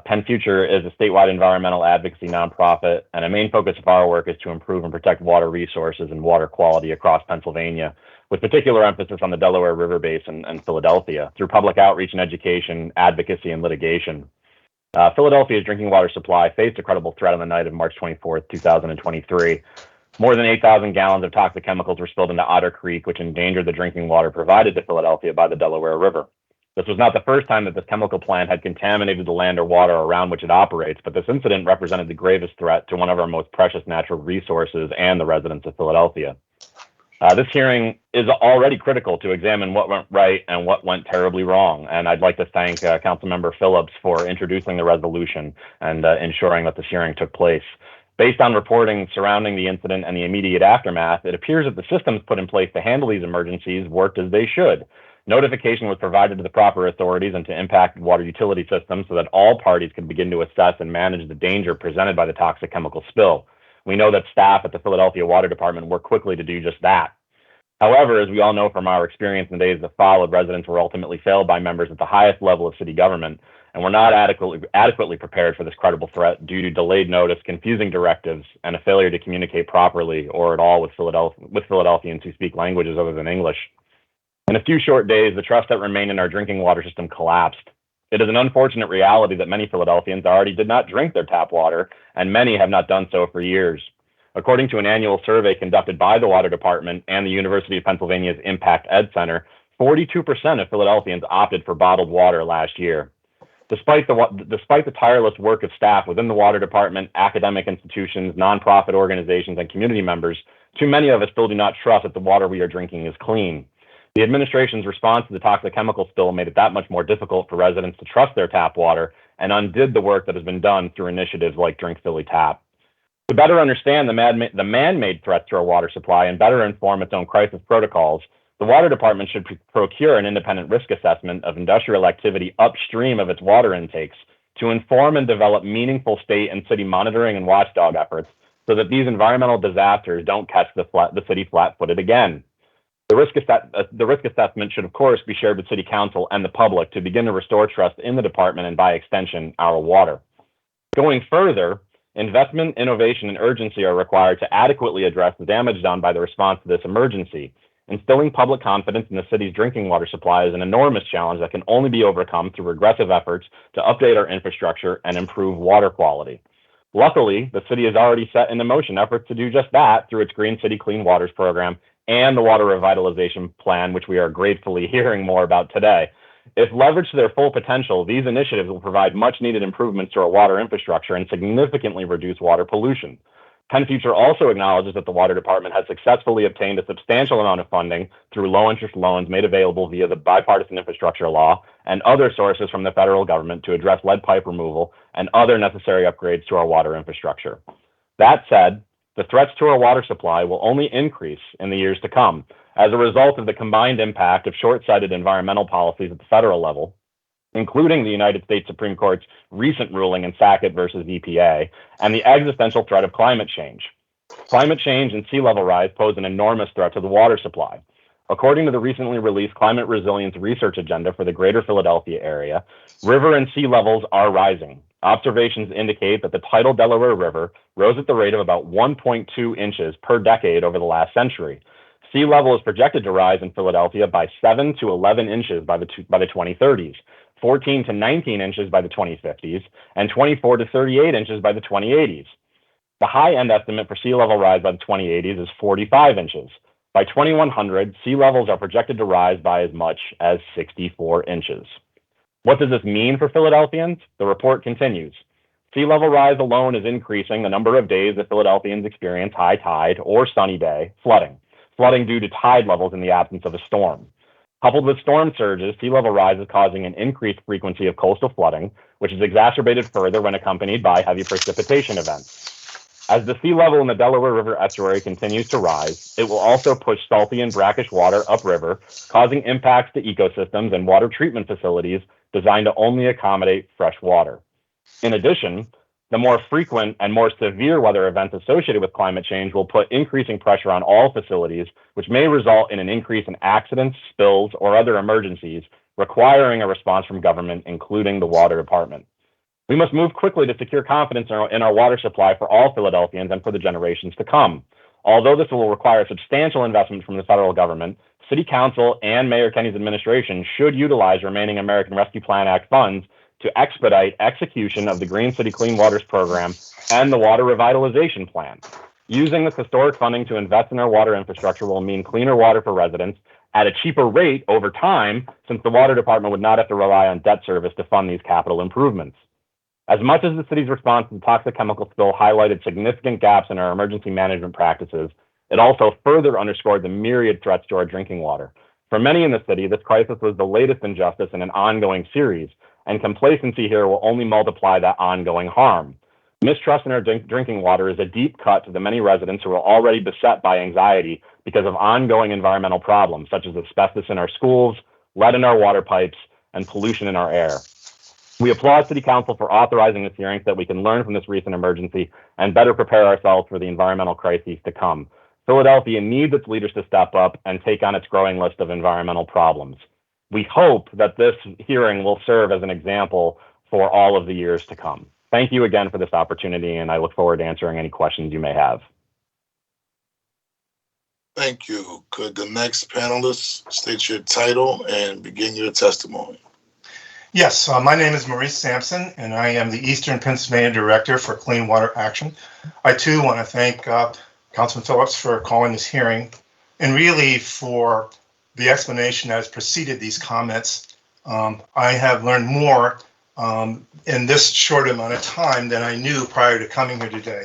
Penn Future is a statewide environmental advocacy nonprofit, and a main focus of our work is to improve and protect water resources and water quality across Pennsylvania, with particular emphasis on the Delaware River Basin and Philadelphia, through public outreach and education, advocacy, and litigation. Philadelphia's drinking water supply faced a credible threat on the night of March 24th, 2023. More than 8,000 gallons of toxic chemicals were spilled into Otter Creek, which endangered the drinking water provided to Philadelphia by the Delaware River. This was not the first time that this chemical plant had contaminated the land or water around which it operates, but this incident represented the gravest threat to one of our most precious natural resources and the residents of Philadelphia. This hearing is already critical to examine what went right and what went terribly wrong, and I'd like to thank Councilmember Phillips for introducing the resolution and ensuring that this hearing took place. Based on reporting surrounding the incident and the immediate aftermath, it appears that the systems put in place to handle these emergencies worked as they should. Notification was provided to the proper authorities and to impacted water utility systems so that all parties could begin to assess and manage the danger presented by the toxic chemical spill. We know that staff at the Philadelphia Water Department worked quickly to do just that. However, as we all know from our experience in the days that followed, residents were ultimately failed by members at the highest level of city government and were not adequately prepared for this credible threat due to delayed notice, confusing directives, and a failure to communicate properly or at all with Philadelphians who speak languages other than English. In a few short days, the trust that remained in our drinking water system collapsed. It is an unfortunate reality that many Philadelphians already did not drink their tap water, and many have not done so for years. According to an annual survey conducted by the Water Department and the University of Pennsylvania's Impact Ed Center, 42% of Philadelphians opted for bottled water last year. Despite the tireless work of staff within the Water Department, academic institutions, nonprofit organizations, and community members, too many of us still do not trust that the water we are drinking is clean. The administration's response to the toxic chemical spill made it that much more difficult for residents to trust their tap water and undid the work that has been done through initiatives like Drink Philly Tap. To better understand the man-made threats to our water supply and better inform its own crisis protocols, the Water Department should procure an independent risk assessment of industrial activity upstream of its water intakes to inform and develop meaningful state and city monitoring and watchdog efforts so that these environmental disasters don't catch the city flat-footed again. The risk assessment should, of course, be shared with City Council and the public to begin to restore trust in the department and, by extension, our water. Going further, investment, innovation, and urgency are required to adequately address the damage done by the response to this emergency. Instilling public confidence in the city's drinking water supply is an enormous challenge that can only be overcome through aggressive efforts to update our infrastructure and improve water quality. Luckily, the city has already set into motion efforts to do just that through its Green City Clean Waters program and the Water Revitalization Plan, which we are gratefully hearing more about today. If leveraged to their full potential, these initiatives will provide much-needed improvements to our water infrastructure and significantly reduce water pollution. Penn Future also acknowledges that the Water Department has successfully obtained a substantial amount of funding through low-interest loans made available via the Bipartisan Infrastructure Law and other sources from the federal government to address lead pipe removal and other necessary upgrades to our water infrastructure. That said, the threats to our water supply will only increase in the years to come as a result of the combined impact of short-sighted environmental policies at the federal level, including the United States Supreme Court's recent ruling in Sackett versus EPA, and the existential threat of climate change. Climate change and sea level rise pose an enormous threat to the water supply. According to the recently released Climate Resilience Research Agenda for the Greater Philadelphia area, river and sea levels are rising. Observations indicate that the tidal Delaware River rose at the rate of about 1.2 inches per decade over the last century. Sea level is projected to rise in Philadelphia by 7 to 11 inches by the 2030s, 14 to 19 inches by the 2050s, and 24 to 38 inches by the 2080s. The high-end estimate for sea level rise by the 2080s is 45 inches. By 2100, sea levels are projected to rise by as much as 64 inches. What does this mean for Philadelphians? The report continues. Sea level rise alone is increasing the number of days that Philadelphians experience high tide or sunny day flooding due to tide levels in the absence of a storm. Coupled with storm surges, sea level rise is causing an increased frequency of coastal flooding, which is exacerbated further when accompanied by heavy precipitation events. As the sea level in the Delaware River estuary continues to rise, it will also push salty and brackish water upriver, causing impacts to ecosystems and water treatment facilities designed to only accommodate fresh water. In addition, the more frequent and more severe weather events associated with climate change will put increasing pressure on all facilities, which may result in an increase in accidents, spills, or other emergencies, requiring a response from government, including the water department. We must move quickly to secure confidence in our water supply for all Philadelphians and for the generations to come. Although this will require substantial investment from the federal government, City Council and Mayor Kenny's administration should utilize remaining American Rescue Plan Act funds to expedite execution of the Green City Clean Waters Program and the Water Revitalization Plan. Using this historic funding to invest in our water infrastructure will mean cleaner water for residents at a cheaper rate over time, since the water department would not have to rely on debt service to fund these capital improvements. As much as the city's response to the toxic chemical spill highlighted significant gaps in our emergency management practices, it also further underscored the myriad threats to our drinking water. For many in the city, this crisis was the latest injustice in an ongoing series, and complacency here will only multiply that ongoing harm. Mistrust in our drinking water is a deep cut to the many residents who are already beset by anxiety because of ongoing environmental problems, such as asbestos in our schools, lead in our water pipes, and pollution in our air. We applaud City Council for authorizing this hearing so that we can learn from this recent emergency and better prepare ourselves for the environmental crises to come. Philadelphia needs its leaders to step up and take on its growing list of environmental problems. We hope that this hearing will serve as an example for all of the years to come. Thank you again for this opportunity, and I look forward to answering any questions you may have. Thank you. Could the next panelist state your title and begin your testimony? Yes, my name is Maurice Sampson, and I am the Eastern Pennsylvania Director for Clean Water Action. I too want to thank Councilman Phillips for calling this hearing, and really for the explanation that has preceded these comments. I have learned more in this short amount of time than I knew prior to coming here today.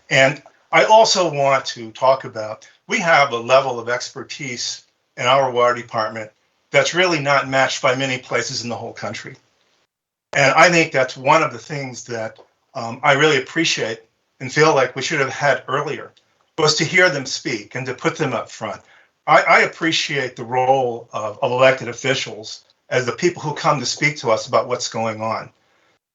And I also want to talk about, we have a level of expertise in our water department that's really not matched by many places in the whole country. And I think that's one of the things that I really appreciate and feel like we should have had earlier, was to hear them speak and to put them up front. I appreciate the role of elected officials as the people who come to speak to us about what's going on.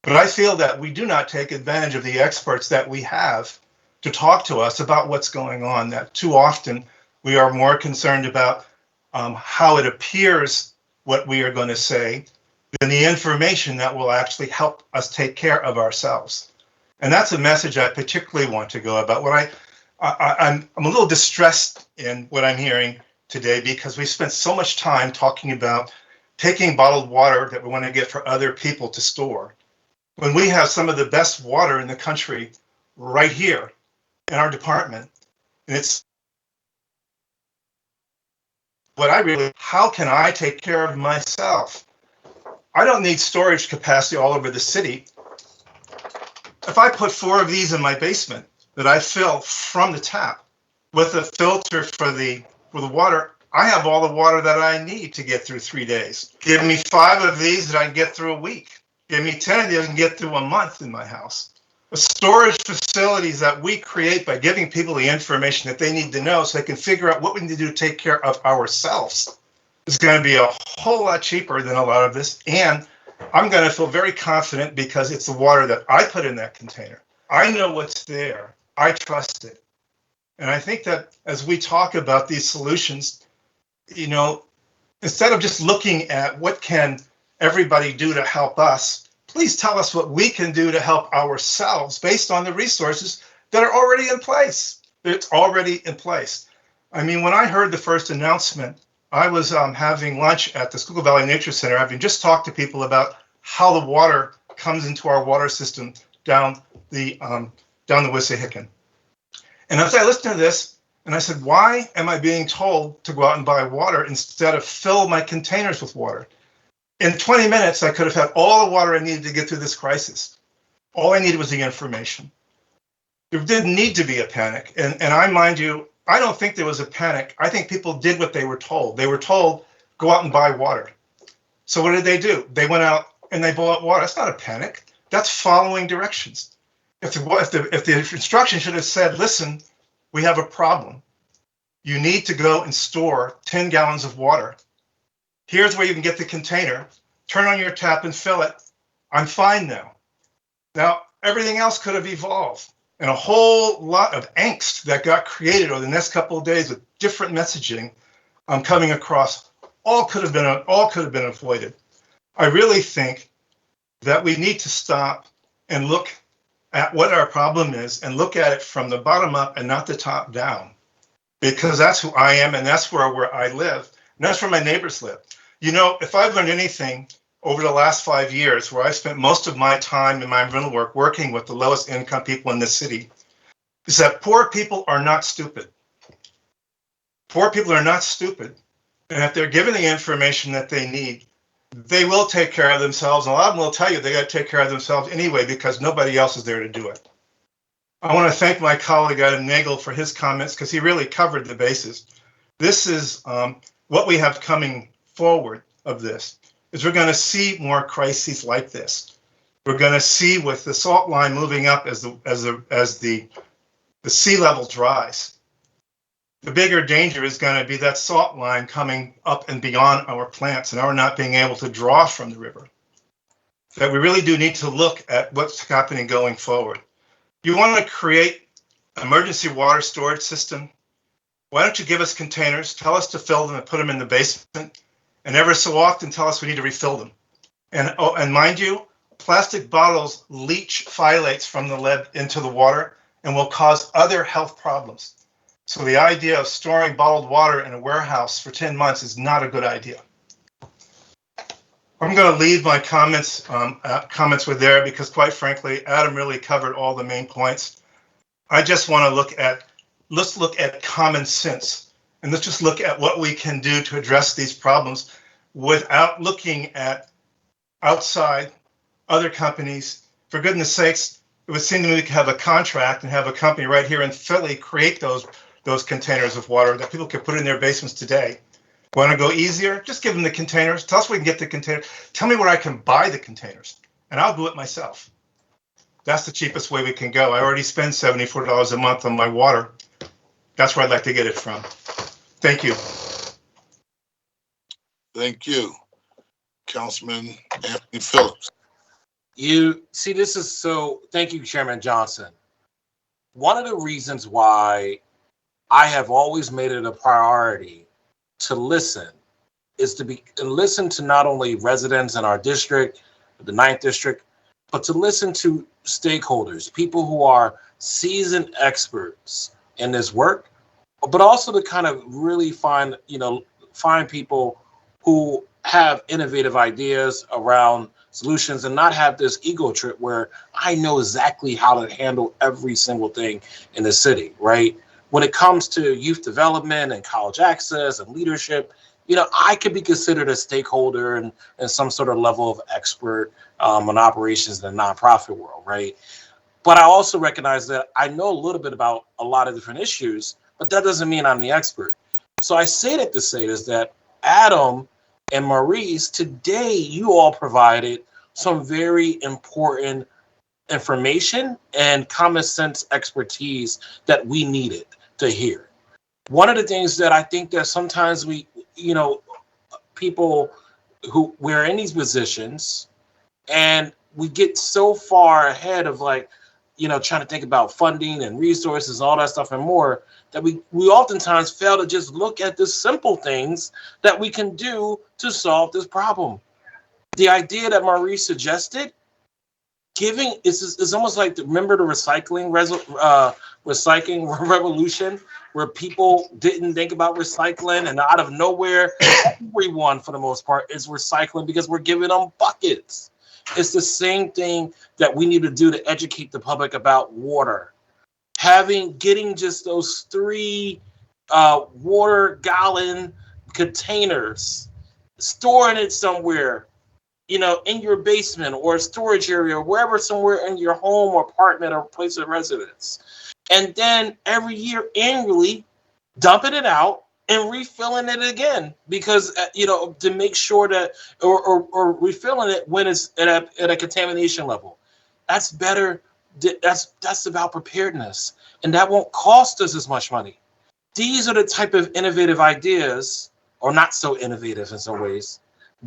But I feel that we do not take advantage of the experts that we have to talk to us about what's going on, that too often we are more concerned about how it appears what we are going to say than the information that will actually help us take care of ourselves. And that's a message I particularly want to go about. What I'm a little distressed in what I'm hearing today, because we spent so much time talking about taking bottled water that we want to get for other people to store, when we have some of the best water in the country right here in our department. And it's what how can I take care of myself? I don't need storage capacity all over the city. If I put 4 of these in my basement that I fill from the tap with a filter for the water, I have all the water that I need to get through 3 days. Give me 5 of these that I can get through a week. Give me 10 of these I can get through a month in my house. The storage facilities that we create by giving people the information that they need to know so they can figure out what we need to do to take care of ourselves is going to be a whole lot cheaper than a lot of this. And I'm going to feel very confident because it's the water that I put in that container. I know what's there. I trust it. And I think that as we talk about these solutions, you know, instead of just looking at what can everybody do to help us, please tell us what we can do to help ourselves based on the resources that are already in place. It's already in place. I mean, when I heard the first announcement, I was having lunch at the Schuylkill Valley Nature Center, having just talked to people about how the water comes into our water system down the Wissahickon. And as I listened to this, and I said, why am I being told to go out and buy water instead of fill my containers with water? In 20 minutes, I could have had all the water I needed to get through this crisis. All I needed was the information. There didn't need to be a panic. And I, mind you, I don't think there was a panic. I think people did what they were told. They were told, go out and buy water. So what did they do? They went out and they bought water. That's not a panic. That's following directions. If the instruction should have said, listen, we have a problem. You need to go and store 10 gallons of water. Here's where you can get the container. Turn on your tap and fill it. I'm fine now. Now, everything else could have evolved. And a whole lot of angst that got created over the next couple of days with different messaging coming across, all could have been avoided. I really think that we need to stop and look at what our problem is and look at it from the bottom up and not the top down, because that's who I am and that's where I live and that's where my neighbors live. You know, if I've learned anything over the last 5 years, where I spent most of my time in my rental work working with the lowest income people in the city, is that poor people are not stupid. Poor people are not stupid. And if they're given the information that they need, they will take care of themselves. And a lot of them will tell you they got to take care of themselves anyway because nobody else is there to do it. I want to thank my colleague Adam Nagel for his comments because he really covered the bases. This is what we have coming forward of this, is we're going to see more crises like this. We're going to see with the salt line moving up as the sea level dries. The bigger danger is going to be that salt line coming up and beyond our plants and our not being able to draw from the river. That we really do need to look at what's happening going forward. You want to create an emergency water storage system? Why don't you give us containers, tell us to fill them and put them in the basement, and ever so often tell us we need to refill them. And mind you, plastic bottles leach phthalates from the lead into the water and will cause other health problems. So the idea of storing bottled water in a warehouse for 10 months is not a good idea. I'm going to leave my comments with there because, quite frankly, Adam really covered all the main points. I just want to let's look at common sense, and let's just look at what we can do to address these problems without looking at outside other companies. For goodness sakes, it would seem to me we could have a contract and have a company right here in Philly create those containers of water that people could put in their basements today. Want to go easier? Just give them the containers. Tell us where we can get the container. Tell me where I can buy the containers, and I'll do it myself. That's the cheapest way we can go. I already spend $74 a month on my water. That's where I'd like to get it from. Thank you. Thank you, Councilman Anthony Phillips. You see, thank you, Chairman Johnson. One of the reasons why I have always made it a priority to listen is to listen to not only residents in our district, the 9th district, but to listen to stakeholders, people who are seasoned experts in this work, but also to kind of really find people who have innovative ideas around solutions and not have this ego trip where I know exactly how to handle every single thing in the city, right? When it comes to youth development and college access and leadership, I could be considered a stakeholder and some sort of level of expert on operations in the nonprofit world, right? But I also recognize that I know a little bit about a lot of different issues, but that doesn't mean I'm the expert. So I say that to say is that Adam and Maurice, today you all provided some very important information and common sense expertise that we needed to hear. One of the things that I think that sometimes people who we're in these positions and we get so far ahead of trying to think about funding and resources, all that stuff and more, that we oftentimes fail to just look at the simple things that we can do to solve this problem. The idea that Maurice suggested, giving is almost like, remember the recycling revolution, where people didn't think about recycling, and out of nowhere, everyone for the most part is recycling because we're giving them buckets. It's the same thing that we need to do to educate the public about water. Getting just those 3 water gallon containers, storing it somewhere, in your basement or storage area or wherever, somewhere in your home or apartment or place of residence. And then every year, annually, dumping it out and refilling it again, because, to make sure that, or refilling it when it's at a contamination level. That's better that's about preparedness, and that won't cost us as much money. These are the type of innovative ideas, or not so innovative in some ways,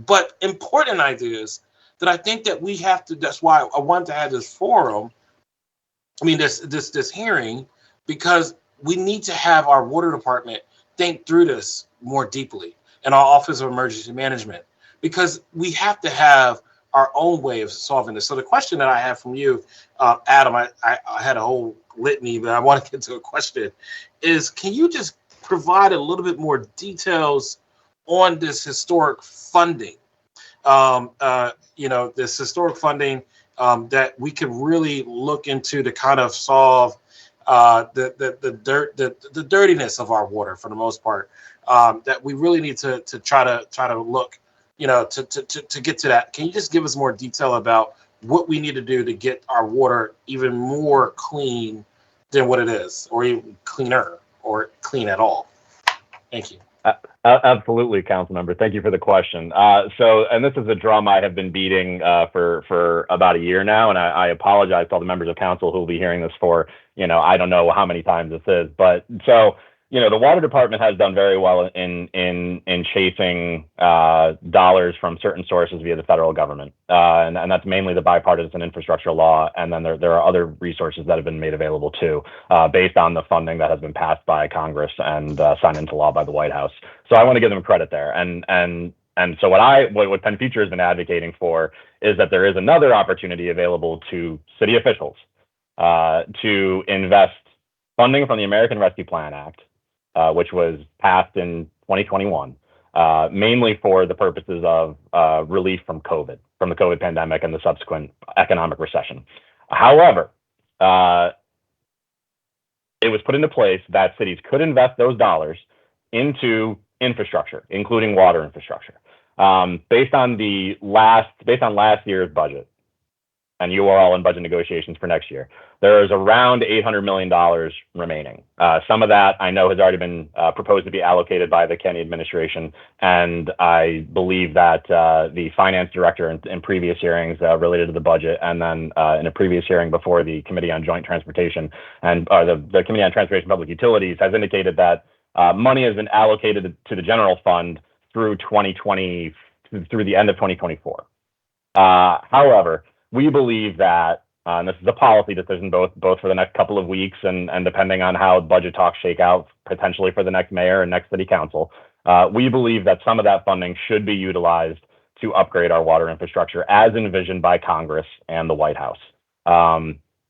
but important ideas that I think that we have to. That's why I wanted to have this forum. I mean, this hearing, because we need to have our water department think through this more deeply, and our Office of Emergency Management, because we have to have our own way of solving this. So the question that I have from you, Adam, I had a whole litany, but I want to get to a question, is can you just provide a little bit more details on this historic funding? This historic funding that we could really look into to kind of solve the dirtiness of our water for the most part. That we really need to try to look, to get to that. Can you just give us more detail about what we need to do to get our water even more clean than what it is, or even cleaner, or clean at all? Thank you. Absolutely, council member. Thank you for the question. And this is a drum I have been beating for about a year now, and I apologize to all the members of council who will be hearing this for, I don't know how many times this is, but so, the water department has done very well in chasing dollars from certain sources via the federal government, and that's mainly the bipartisan infrastructure law, and then there are other resources that have been made available too, based on the funding that has been passed by Congress and signed into law by the White House. So I want to give them credit there, and so what Penn Future has been advocating for is that there is another opportunity available to city officials to invest funding from the American Rescue Plan Act, which was passed in 2021, mainly for the purposes of relief from the COVID pandemic and the subsequent economic recession. However, it was put into place that cities could invest those dollars into infrastructure, including water infrastructure, based on last year's budget. And you are all in budget negotiations for next year. There is around $800 million remaining. Some of that I know has already been proposed to be allocated by the Kenney administration, and I believe that the finance director in previous hearings related to the budget, and then in a previous hearing before the Committee on Joint Transportation and the Committee on Transportation and Public Utilities has indicated that money has been allocated to the general fund through the end of 2024. However, we believe that, and this is a policy decision both for the next couple of weeks and depending on how budget talks shake out, potentially for the next mayor and next city council, we believe that some of that funding should be utilized to upgrade our water infrastructure as envisioned by Congress and the White House.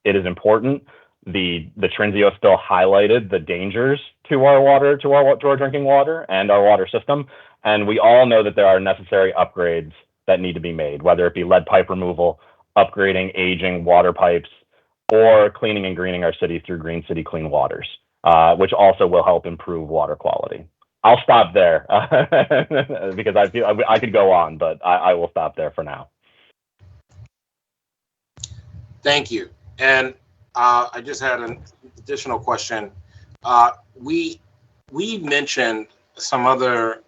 It is important. The Trinzio spill highlighted the dangers to our water, to our drinking water and our water system. And we all know that there are necessary upgrades that need to be made, whether it be lead pipe removal, upgrading aging water pipes, or cleaning and greening our city through Green City Clean Waters, which also will help improve water quality. I'll stop there because I feel I could go on, but I will stop there for now. Thank you. And I just had an additional question. We mentioned some other,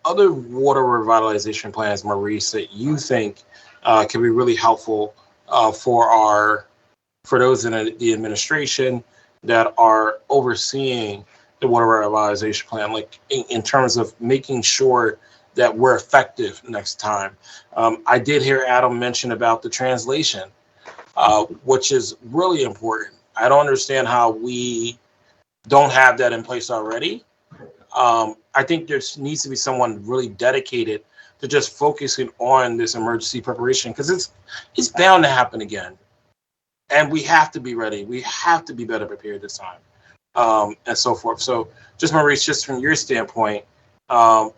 other water revitalization plans, Maurice, that you think can be really helpful for those in the administration that are overseeing the water revitalization plan, like in terms of making sure that we're effective next time. I did hear Adam mention about the translation, which is really important. I don't understand how we don't have that in place already. I think there needs to be someone really dedicated to just focusing on this emergency preparation, because it's bound to happen again. And we have to be ready. We have to be better prepared this time, and so forth. So just Maurice, just from your standpoint, a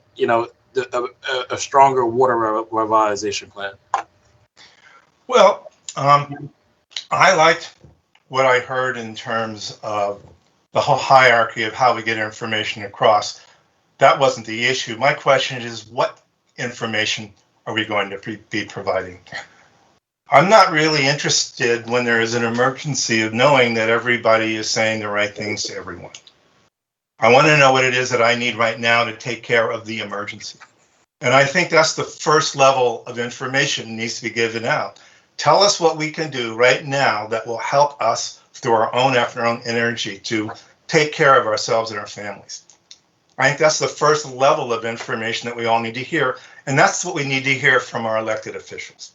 stronger water revitalization plan. Well, I liked what I heard in terms of the whole hierarchy of how we get information across. That wasn't the issue. My question is, what information are we going to be providing? I'm not really interested when there is an emergency of knowing that everybody is saying the right things to everyone. I want to know what it is that I need right now to take care of the emergency. And I think that's the first level of information that needs to be given out. Tell us what we can do right now that will help us through our own effort, our own energy to take care of ourselves and our families. I think that's the first level of information that we all need to hear, and that's what we need to hear from our elected officials.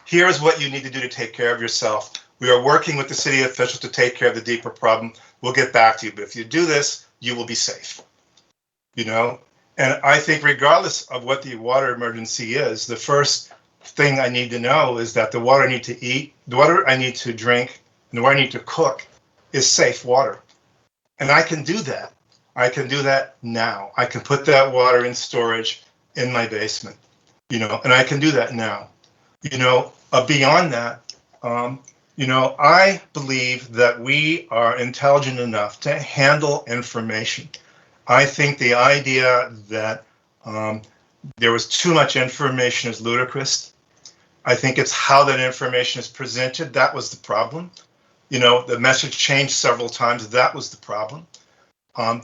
Here's what you need to do to take care of yourself. We are working with the city officials to take care of the deeper problem. We'll get back to you, but if you do this, you will be safe. You know, and I think regardless of what the water emergency is, the first thing I need to know is that the water I need to eat, the water I need to drink, and the water I need to cook is safe water. And I can do that. I can do that now. I can put that water in storage in my basement, you know, and I can do that now. You know, beyond that, you know, I believe that we are intelligent enough to handle information. I think the idea that there was too much information is ludicrous. I think it's how that information is presented. That was the problem. You know, the message changed several times. That was the problem.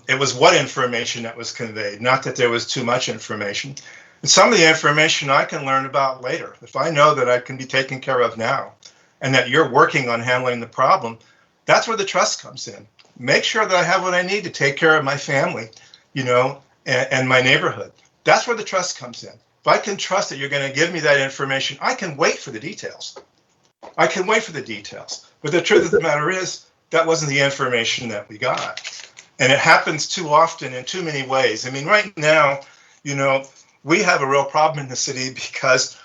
It was what information that was conveyed, not that there was too much information. And some of the information I can learn about later. If I know that I can be taken care of now and that you're working on handling the problem, that's where the trust comes in. Make sure that I have what I need to take care of my family, you know, and my neighborhood. That's where the trust comes in. If I can trust that you're going to give me that information, I can wait for the details. I can wait for the details. But the truth of the matter is, that wasn't the information that we got. And it happens too often in too many ways. I mean, right now, you know, we have a real problem in the city because,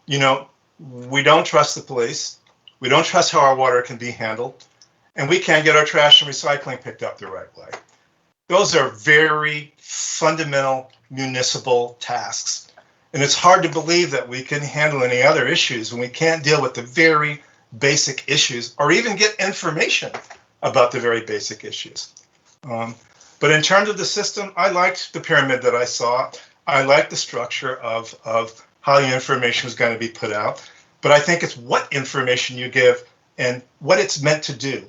you know, we don't trust the police. We don't trust how our water can be handled. And we can't get our trash and recycling picked up the right way. Those are very fundamental municipal tasks. And it's hard to believe that we can handle any other issues when we can't deal with the very basic issues or even get information about the very basic issues. But in terms of the system, I liked the pyramid that I saw. I liked the structure of how the information was going to be put out. But I think it's what information you give and what it's meant to do.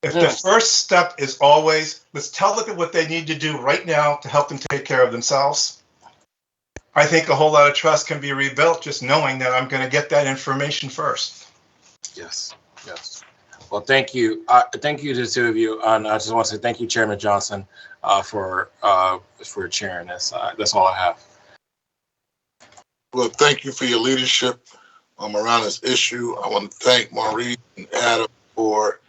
If the first step is always, let's tell them what they need to do right now to help them take care of themselves, I think a whole lot of trust can be rebuilt just knowing that I'm going to get that information first. Yes, yes. Well, thank you. Thank you to the two of you. And I just want to say thank you, Chairman Johnson, for chairing this. That's all I have. Well, thank you for your leadership around this issue. I want to thank Maurice and Adam for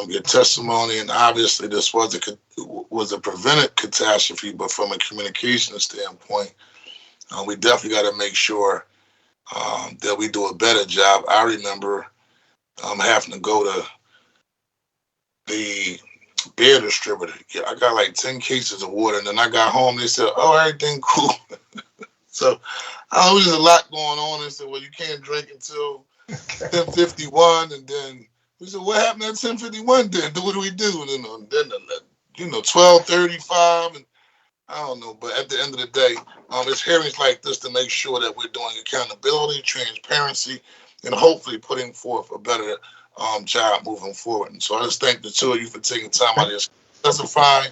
your testimony. And obviously, this was a prevented catastrophe, but from a communication standpoint, we definitely got to make sure that we do a better job. I remember having to go to the beer distributor. I got like 10 cases of water, and then I got home. They said, "Oh, everything cool." So I was just a lot going on. They said, "Well, you can't drink until 10:51," and then we said, "What happened at 10:51? Then what do we do?" And then 12:35, and I don't know. But at the end of the day, it's hearings like this to make sure that we're doing accountability, transparency, and hopefully putting forth a better job moving forward. And so I just thank the two of you for taking time out of this testifying.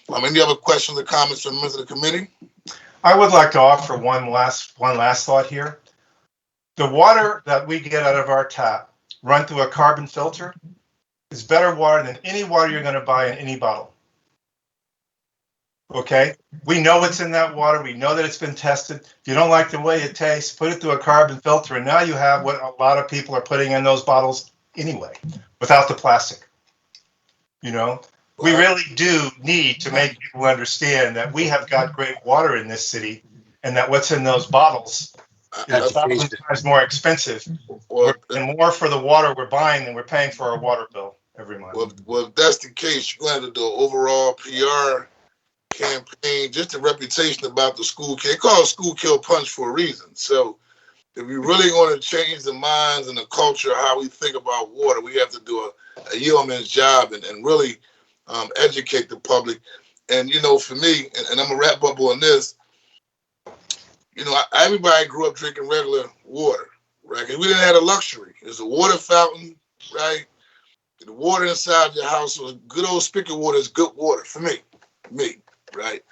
Any other questions or comments from members of the committee? I would like to offer one last thought here. The water that we get out of our tap run through a carbon filter is better water than any water you're going to buy in any bottle. Okay? We know what's in that water. We know that it's been tested. If you don't like the way it tastes, put it through a carbon filter, and now you have what a lot of people are putting in those bottles anyway, without the plastic. You know? We really do need to make people understand that we have got great water in this city and that what's in those bottles is 1,000 times more expensive and more for the water we're buying than we're paying for our water bill every month. Well, if that's the case, you're going to have to do an overall PR campaign, just a reputation about the school kill. They call it school kill punch for a reason. So if we really want to change the minds and the culture of how we think about water, we have to do a yeoman's job and really educate the public. And, for me, and I'm going to wrap up on this, everybody grew up drinking regular water, right? And we didn't have a luxury. There's a water fountain, right? The water inside your house was good old spigot water is good water for me, right?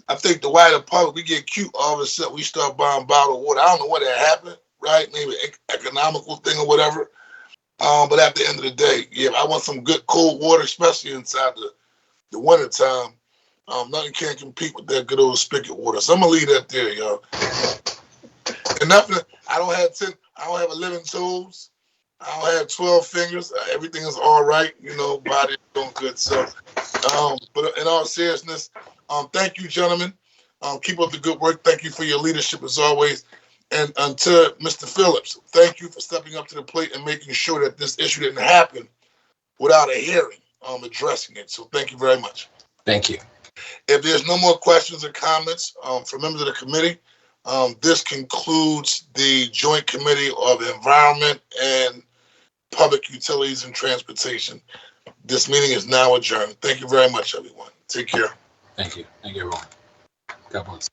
I think the wider public, we get cute all of a sudden, we start buying bottled water. I don't know what that happened, right? Maybe economical thing or whatever. But at the end of the day, yeah, I want some good cold water, especially inside the winter time. Nothing can compete with that good old spigot water. So I'm gonna leave that there, y'all. And nothing. I don't have 11 toes. I don't have 12 fingers. Everything is all right. You know, body is doing good. So, but in all seriousness, thank you, gentlemen. Keep up the good work. Thank you for your leadership as always. And to Mr. Phillips, thank you for stepping up to the plate and making sure that this issue didn't happen without a hearing, addressing it. So thank you very much. Thank you. If there's no more questions or comments from members of the committee, this concludes the Joint Committee of Environment and Public Utilities and Transportation. This meeting is now adjourned. Thank you very much, everyone. Take care. Thank you. Thank you, everyone. God bless.